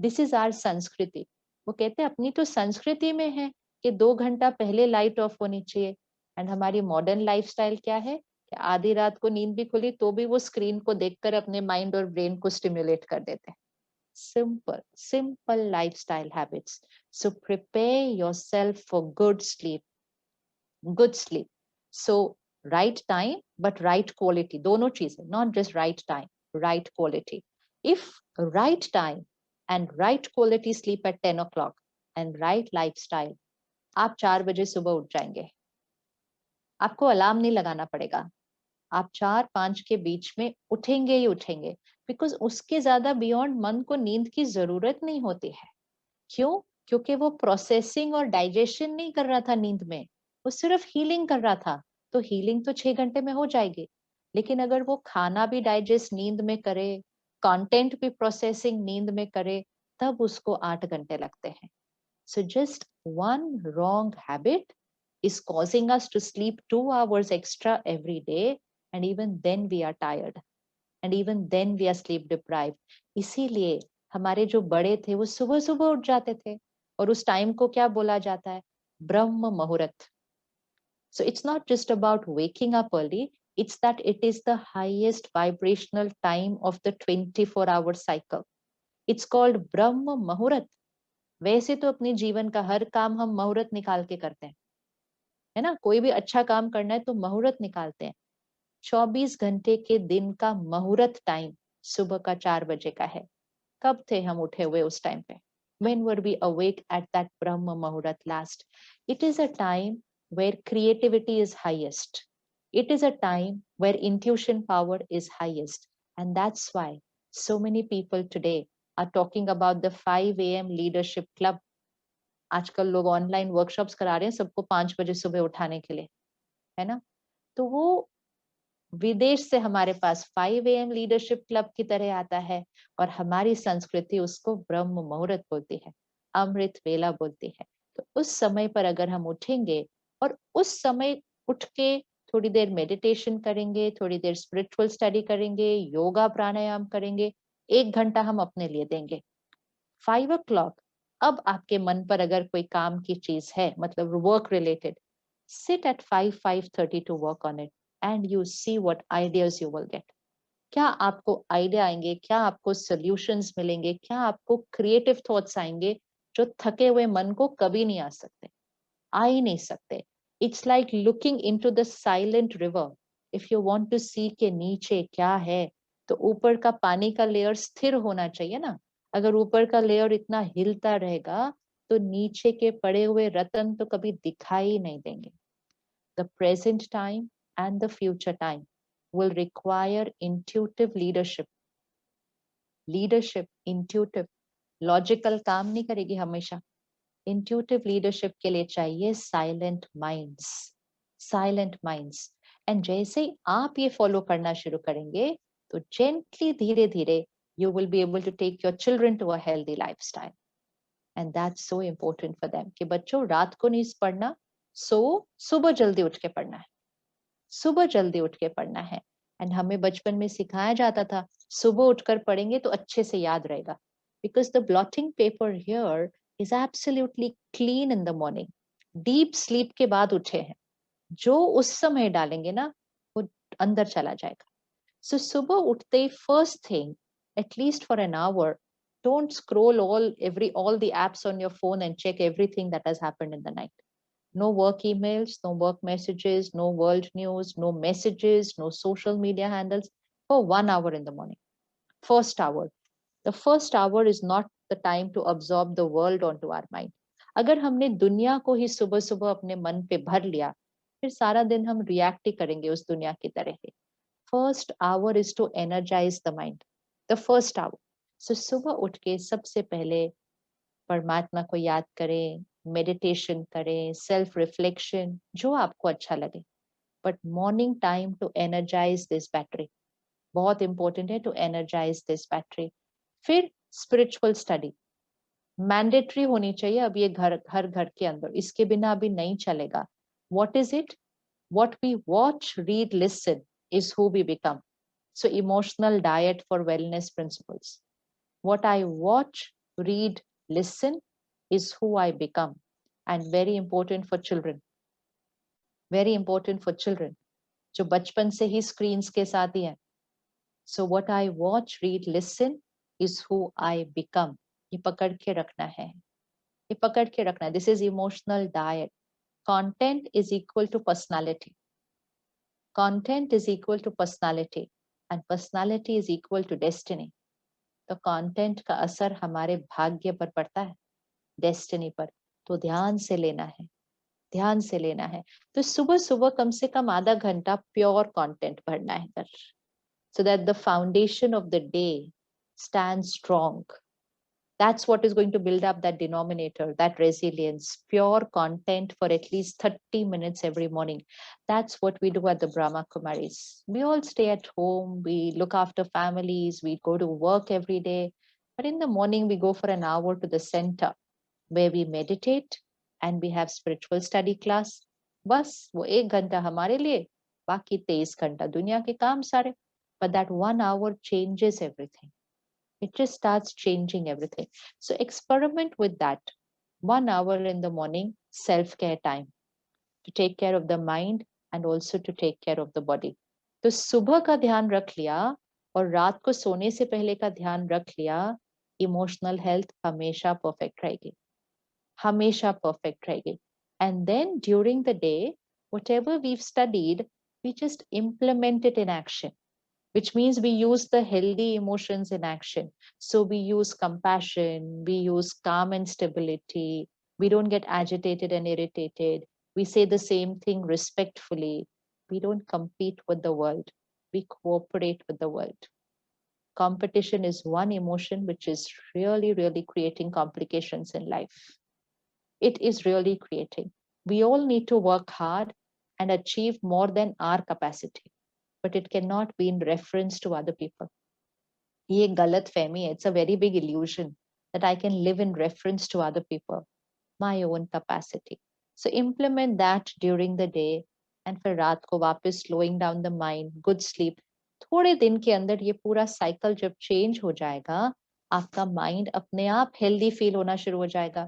दिस इज आवर संस्कृति. वो कहते हैं अपनी तो संस्कृति में है कि 2 घंटा पहले लाइट ऑफ होनी चाहिए. एंड हमारी मॉडर्न लाइफस्टाइल क्या है कि आधी रात को नींद भी खुली तो भी वो स्क्रीन को देखकर अपने माइंड और ब्रेन को स्टिमुलेट कर देते हैं. Simple lifestyle habits. So prepare yourself for good sleep. So right time but right quality, दोनों चीजें, not just right time, right quality. If right time and right quality sleep at 10 o'clock and right lifestyle, आप 4 बजे सुबह उठ जाएंगे. आपको alarm नहीं लगाना पड़ेगा. आप 4-5 के बीच में उठेंगे ही उठेंगे, बिकॉज उसके ज्यादा बियॉन्ड मन को नींद की जरूरत नहीं होती है. क्यों? क्योंकि वो प्रोसेसिंग और डाइजेशन नहीं कर रहा था नींद में, वो सिर्फ हीलिंग कर रहा था. तो हीलिंग तो 6 घंटे में हो जाएगी, लेकिन अगर वो खाना भी डाइजेस्ट नींद में करे, कंटेंट भी प्रोसेसिंग नींद में करे, तब उसको 8 घंटे लगते हैं. So just one wrong habit is causing us to sleep 2 hours extra every day, and even then we are tired. and even then we are sleep deprived. इसीलिए हमारे जो बड़े थे वो सुबह सुबह उठ जाते थे, और उस टाइम को क्या बोला जाता है? ब्रह्म मुहूर्त. So it's not just about waking up early, it's that it is the highest vibrational time of the 24-hour cycle. It's called ब्रह्म मुहूर्त. वैसे तो अपने जीवन का हर काम हम मुहूर्त निकाल के करते हैं, है ना? कोई भी अच्छा काम करना है तो मुहूर्त निकालते हैं. 24 घंटे के दिन का मुहूर्त टाइम सुबह का 4 बजे का है. कब थे हम उठे हुए उस टाइम पे? When were we awake at that Brahma Muhurat last? It is a time where creativity is highest. It is a time where intuition power is highest. And that's why so many people today are talking about the 5 a.m. leadership club. आजकल लोग online workshops करा रहे हैं सबको 5 बजे सुबह उठाने के लिए, है ना? तो वो विदेश से हमारे पास 5 a.m. लीडरशिप क्लब की तरह आता है, और हमारी संस्कृति उसको ब्रह्म मुहूर्त बोलती है, अमृत वेला बोलती है. तो उस समय पर अगर हम उठेंगे और उस समय उठ के थोड़ी देर मेडिटेशन करेंगे, थोड़ी देर स्पिरिचुअल स्टडी करेंगे, योगा प्राणायाम करेंगे, 1 घंटा हम अपने लिए देंगे. 5 o'clock, अब आपके मन पर अगर कोई काम की चीज है, मतलब work related, sit at 5:30 to work on it and you see what ideas you will get. क्या आपको आइडिया आएंगे, क्या आपको सॉल्यूशंस मिलेंगे, क्या आपको क्रिएटिव थॉट्स आएंगे जो थके हुए मन को कभी नहीं आ सकते, आ ही नहीं सकते. It's like looking into the silent river. If you want to see के नीचे क्या है, तो ऊपर का पानी का लेयर स्थिर होना चाहिए ना. अगर ऊपर का लेयर इतना हिलता रहेगा तो नीचे के पड़े हुए रतन तो कभी दिखाई नहीं देंगे. The present time and the future time will require intuitive leadership. Leadership, intuitive, logical काम नहीं करेगी हमेशा. Intuitive leadership के लिए चाहिए silent minds. Silent minds. And जैसे ही आप ये follow करना शुरू करेंगे, तो gently, धीरे धीरे, you will be able to take your children to a healthy lifestyle. And that's so important for them कि बच्चों रात को नहीं पढ़ना, सो सुबह जल्दी उठ के पढ़ना है, सुबह जल्दी उठ के पढ़ना है. एंड हमें बचपन में सिखाया जाता था सुबह उठकर पढ़ेंगे तो अच्छे से याद रहेगा, because the blotting paper here is absolutely clean in the morning. Deep sleep के बाद उठे हैं, जो उस समय डालेंगे ना वो अंदर चला जाएगा. सो सुबह उठते ही first thing, at least for an hour, don't scroll all the apps on your phone and check everything that has happened in the night. No work emails, no work messages, no world news, no messages, no social media handles for 1 hour in the morning. First hour. The first hour is not the time to absorb the world onto our mind. अगर हमने दुनिया को ही सुबह सुबह अपने मन पे भर लिया, फिर सारा दिन हम रिएक्ट ही करेंगे उस दुनिया की तरह. First hour is to energize the mind. The first hour. So सुबह उठ के सबसे पहले परमात्मा को याद करें, मेडिटेशन करें, सेल्फ रिफ्लेक्शन, जो आपको अच्छा लगे. But morning time to energise this battery, बहुत इंपॉर्टेंट है टू एनर्जाइज दिस बैटरी. फिर स्पिरिचुअल स्टडी मैंडेटरी होनी चाहिए अब ये हर घर के अंदर, इसके बिना अभी नहीं चलेगा. What is it? What we watch, read, listen is who we become. So emotional diet for wellness principles. What I watch, read, listen is who I become. And very important for children. Very important for children. जो बचपन से ही screens के साथ ही हैं. So what I watch, read, listen is who I become. ये पकड़ के रखना है. ये पकड़ के रखना है. This is emotional diet. Content is equal to personality. Content is equal to personality and personality is equal to destiny. तो कंटेंट का असर हमारे भाग्य पर पड़ता है, डेस्टिनी पर. तो ध्यान से लेना है, ध्यान से लेना है. तो सुबह सुबह कम से कम आधा घंटा प्योर कंटेंट भरना है इधर, so that the foundation of the day stands strong. That's what is going to build up that denominator, that resilience. Pure content for at least 30 minutes every morning. That's what we do at the Brahma Kumaris. We all stay at home, we look after families, we go to work every day. But in the morning, we go for an hour to the center where we meditate and we have spiritual study class. बस वो 1 घंटा हमारे लिए, बाकी 23 घंटा दुनिया के काम सारे. but that 1 hour changes everything. It just starts changing everything. So experiment with that. 1 hour in the morning, self-care time to take care of the mind and also to take care of the body. तो सुबह का ध्यान रख लिया और रात को सोने से पहले का ध्यान रख लिया, इमोशनल हेल्थ हमेशा परफेक्ट रहेगी, हमेशा परफेक्ट रहेगी. And then during the day, whatever we've studied, we just implement it in action, which means we use the healthy emotions in action. So we use compassion, we use calm and stability, we don't get agitated and irritated, we say the same thing respectfully, we don't compete with the world, we cooperate with the world. Competition is one emotion which is really, really creating complications in life. It is really creating. We all need to work hard and achieve more than our capacity, but it cannot be in reference to other people. ये गलत फहमी है. It's a very big illusion that I can live in reference to other people, my own capacity. So implement that during the day, and फिर रात को वापस slowing down the mind, good sleep. थोड़े दिन के अंदर ये पूरा साइकिल जब चेंज हो जाएगा, आपका माइंड अपने आप हेल्दी फील होना शुरू हो जाएगा,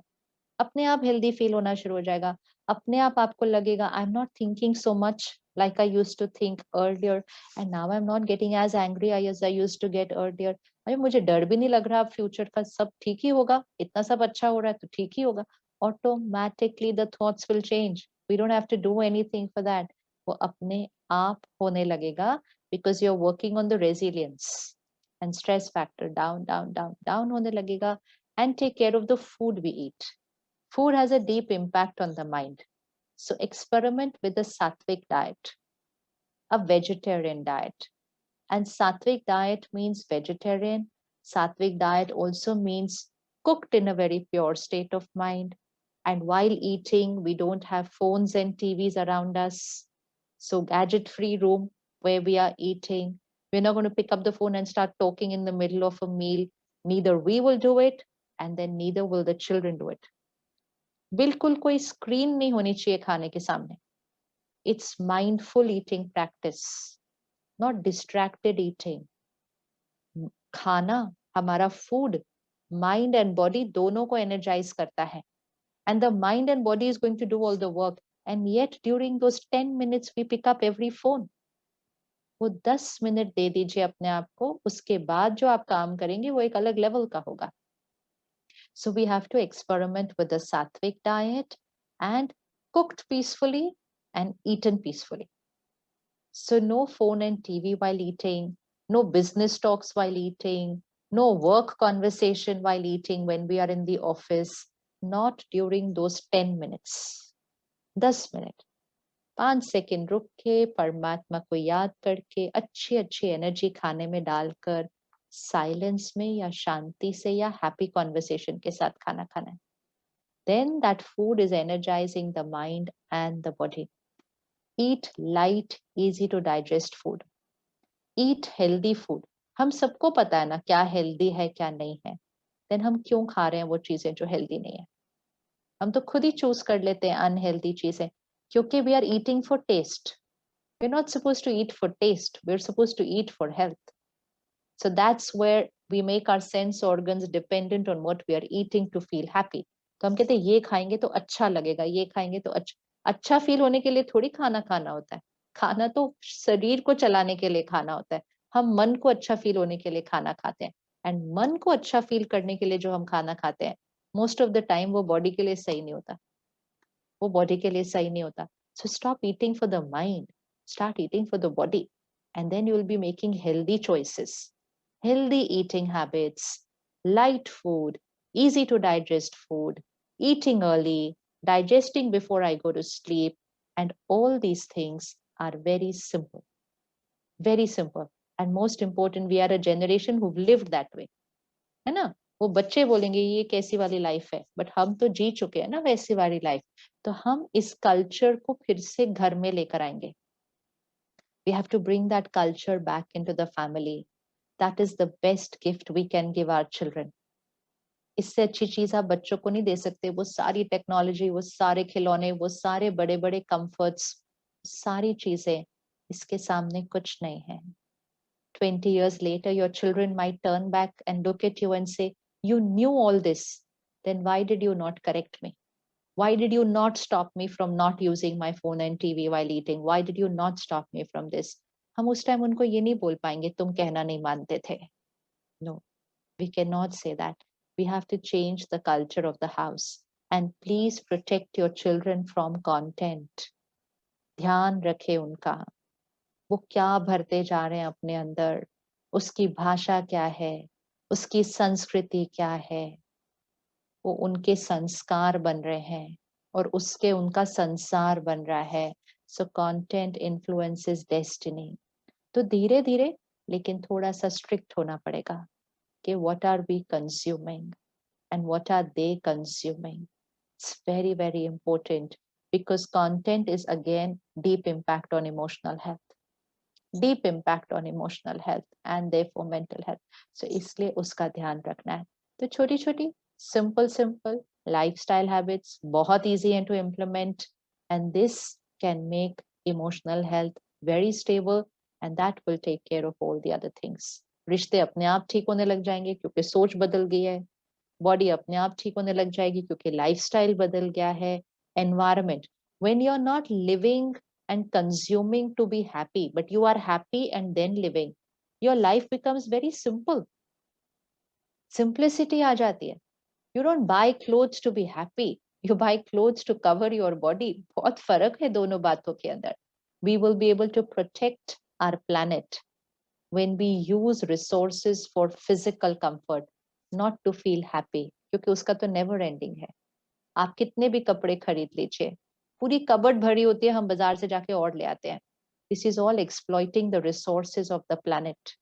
अपने आप हेल्दी फील होना शुरू हो जाएगा, अपने आप आपको लगेगा I am not thinking so much like I used to think earlier, and now I'm not getting as angry as I used to get earlier. अरे मुझे डर भी नहीं लग रहा अब फ्यूचर का, सब ठीक ही होगा, इतना सब अच्छा हो रहा है तो ठीक ही होगा. Automatically the thoughts will change. We don't have to do anything for that. वो अपने आप होने लगेगा because you're working on the resilience and stress factor down, down, down, down होने लगेगा. And take care of the food we eat. Food has a deep impact on the mind. So experiment with a sattvic diet, a vegetarian diet. And sattvic diet means vegetarian. Sattvic diet also means cooked in a very pure state of mind. And while eating, we don't have phones and TVs around us. So gadget-free room where we are eating. We're not going to pick up the phone and start talking in the middle of a meal. Neither we will do it, and then neither will the children do it. बिल्कुल कोई screen नहीं होनी चाहिए खाने के सामने. It's mindful eating practice, not distracted eating. खाना, हमारा food, mind and body दोनों को energize करता है. And the mind and body is going to do all the work. And yet during those 10 minutes we pick up every phone. वो 10 minute दे दीजिए अपने आप को, उसके बाद जो आप काम करेंगे वो एक अलग लेवल का होगा. So we have to experiment with the sattvic diet and cooked peacefully and eaten peacefully. So no phone and TV while eating, no business talks while eating, no work conversation while eating when we are in the office, not during those 10 minutes. 10 minutes. 5 second रुक के परमात्मा को याद करके अच्छी अच्छी energy खाने में डालकर साइलेंस में या शांति से या हैप्पी कॉन्वर्सेशन के साथ खाना खाना है. Then that food is energizing the mind and the body. Eat light, easy to digest food. Eat healthy food. हम सबको पता है ना क्या हेल्दी है क्या नहीं है. Then हम क्यों खा रहे हैं वो चीजें जो हेल्दी नहीं है. हम तो खुद ही चूज कर लेते हैं अनहेल्दी चीजें क्योंकि we are eating for taste. We're not supposed to eat for taste. We're supposed to eat for health. So that's where we make our sense organs dependent on what we are eating to feel happy. तो हम कहते हैं ये खाएंगे तो अच्छा लगेगा, ये खाएंगे तो अच्छा फील होने के लिए थोड़ी खाना खाना होता है. खाना तो शरीर को चलाने के लिए खाना होता है. हम मन को अच्छा फील होने के लिए खाना खाते हैं. एंड मन को अच्छा फील करने के लिए जो हम खाना खाते हैं मोस्ट ऑफ द टाइम वो बॉडी के लिए सही नहीं होता. वो बॉडी के लिए सही नहीं होता. So stop eating for the mind. Start eating for the body. And then you will be making healthy choices. Healthy eating habits, light food, easy to digest food, eating early, digesting before I go to sleep, and all these things are very simple. Very simple. And most important, we are a generation who've lived that way. है ना? वो बच्चे बोलेंगे ये कैसी वाली life है, but हम तो जी चुके हैं ना वैसी वाली लाइफ. तो हम इस कल्चर को फिर से घर में लेकर आएंगे. We have to bring that culture back into the family. That is the best gift we can give our children. इससे अच्छी चीज आप बच्चों को नहीं दे सकते. वो सारी टेक्नोलॉजी, वो सारे खिलौने, वो सारे बड़े बड़े कंफर्ट्स, सारी चीजें इसके सामने कुछ नहीं है. 20 years later, your children might turn back and look at you and say, you knew all this, then why did you not correct me? Why did you not stop me from not using my phone and TV while eating? Why did you not stop me from this? हम उस time उनको ये नहीं बोल पाएंगे तुम कहना नहीं मानते थे. No, we cannot say that. We have to change the culture of the house. And please protect your children from content. ध्यान रखें उनका. वो क्या भरते जा रहे हैं अपने अंदर, उसकी भाषा क्या है, उसकी संस्कृति क्या है, वो उनके संस्कार बन रहे हैं और उसके उनका संसार बन रहा है. So content influences destiny. तो धीरे धीरे लेकिन थोड़ा सा स्ट्रिक्ट होना पड़ेगा कि what are we consuming and what are they consuming. It's very, very important because content is again deep impact on emotional health. Deep impact on emotional health and therefore mental health. So इसलिए उसका ध्यान रखना है. तो छोटी छोटी simple lifestyle habits बहुत easy हैं to implement, and this can make emotional health very stable and that will take care of all the other things. रिश्ते अपने आप ठीक होने लग जाएंगे क्योंकि सोच बदल गई है. बॉडी अपने आप ठीक होने लग जाएगी क्योंकि लाइफस्टाइल बदल गया है. Environment, when you are not living and consuming to be happy, but you are happy and then living, your life becomes very simple. Simplicity आ जाती है. You don't buy clothes to be happy, you buy clothes to cover your body. बहुत फर्क है दोनों बातों के अंदर. We will be able to protect our planet when we use resources for physical comfort, not to feel happy, क्योंकि उसका तो never ending है. आप कितने भी कपड़े खरीद लीजिए, पूरी कबर्ड भरी होती है, हम बाजार से जाके और ले आते हैं. This is all exploiting the resources of the planet.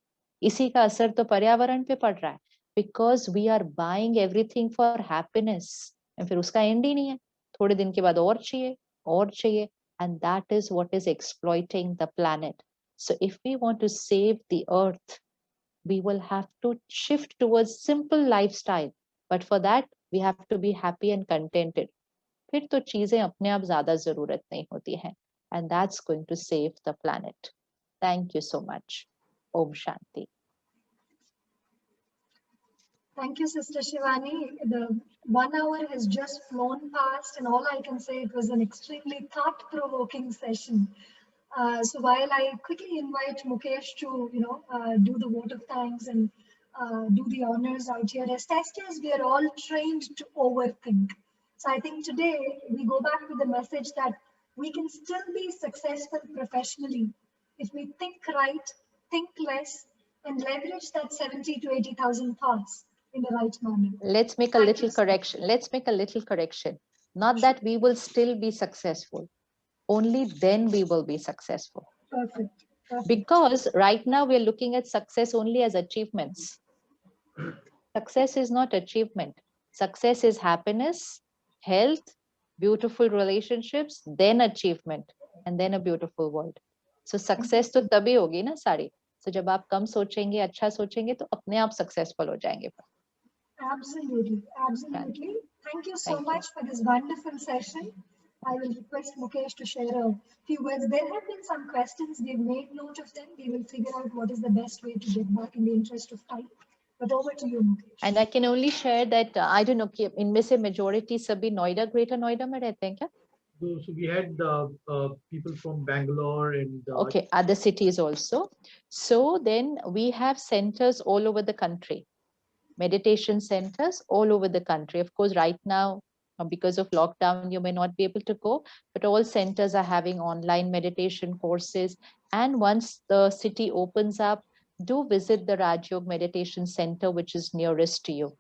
इसी का असर तो पर्यावरण पे पड़ रहा है because we are buying everything for happiness. and फिर उसका एंड ही नहीं है, थोड़े दिन के बाद और चाहिए, and that is what is exploiting the planet. So if we want to save the earth, we will have to shift towards simple lifestyle, but for that we have to be happy and contented. फिर तो चीजें अपने आप ज्यादा जरूरत नहीं होती हैं, and that's going to save the planet. Thank you so much. Om Shanti. Thank you, Sister Shivani. The 1 hour has just flown past, and all I can say, it was an extremely thought-provoking session. So while I quickly invite Mukesh to, do the vote of thanks and do the honors out here, as testers, we are all trained to overthink. So I think today we go back to the message that we can still be successful professionally if we think right, think less, and leverage that 70 to 80,000 thoughts in the right manner. Let's make a little correction. Not that we will still be successful. Only then we will be successful. Perfect. Because right now we're looking at success only as achievements. Success is not achievement. Success is happiness, health, beautiful relationships, then achievement, and then a beautiful world. So success तो तभी होगी ना सारी. So जब आप कम सोचेंगे, अच्छा सोचेंगे, तो अपने आप successful हो जाएंगे. Absolutely. Thank you so much for this wonderful session. I will request Mukesh to share a few words. There have been some questions. We've made note of them. We will figure out what is the best way to get back in the interest of time. But over to you, Mukesh. And I can only share that, I don't know, इनमें से majority सभी Noida, Greater Noida में रहते हैं क्या? So we had people from Bangalore and okay, other cities also. So then we have centers all over the country, meditation centers all over the country. Of course, right now, because of lockdown, you may not be able to go, but all centers are having online meditation courses. And once the city opens up, do visit the Rajyog Meditation Center, which is nearest to you.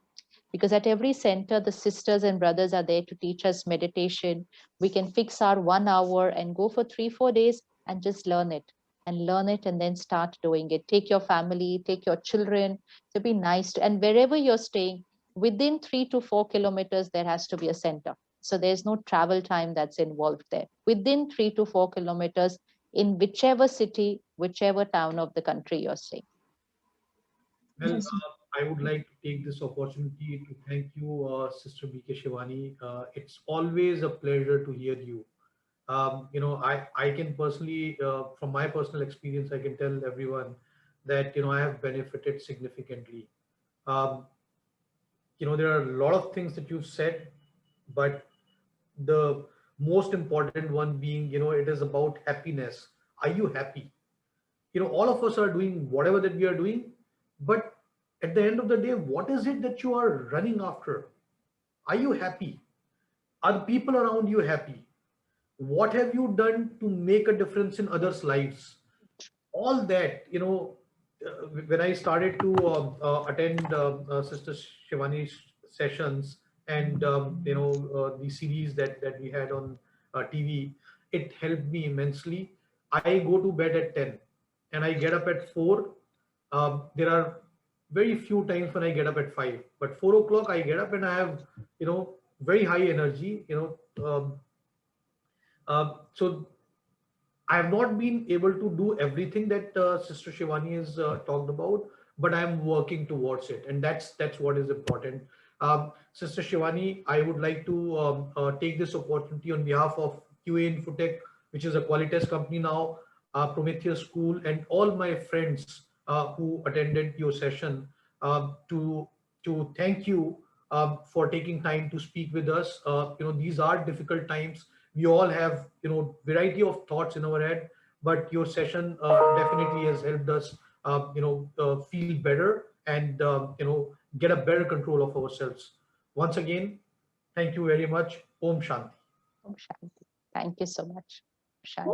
Because at every center, the sisters and brothers are there to teach us meditation. We can fix our 1 hour and go for 3-4 days and just learn it and then start doing it. Take your family, take your children, to be nice to, and wherever you're staying, within 3 to 4 kilometers, there has to be a center. So there's no travel time that's involved there. Within 3 to 4 kilometers, in whichever city, whichever town of the country you're staying. Well, I would like to take this opportunity to thank you, Sister BK Shivani. It's always a pleasure to hear you. I can personally, from my personal experience, I can tell everyone that I have benefited significantly. Um, there are a lot of things that you've said, but the most important one being, it is about happiness. Are you happy? All of us are doing whatever that we are doing, but at the end of the day, what is it that you are running after? Are you happy? Are the people around you happy? What have you done to make a difference in others' lives? All that, when I started to attend Sister Shivani's sessions, and the series that we had on TV, it helped me immensely. I go to bed at 10 and I get up at 4. There are very few times when I get up at 5, but 4 o'clock I get up and I have very high energy. So I have not been able to do everything that Sister Shivani has talked about, but I am working towards it, and that's what is important. Sister Shivani, I would like to take this opportunity on behalf of QA InfoTech, which is a Qualitas company now, Prometheus School, and all my friends who attended your session, to thank you for taking time to speak with us. These are difficult times. We all have variety of thoughts in our head, but your session definitely has helped us feel better, and get a better control of ourselves. Once again, thank you very much. Om Shanti. Om Shanti. Thank you so much. Shanti.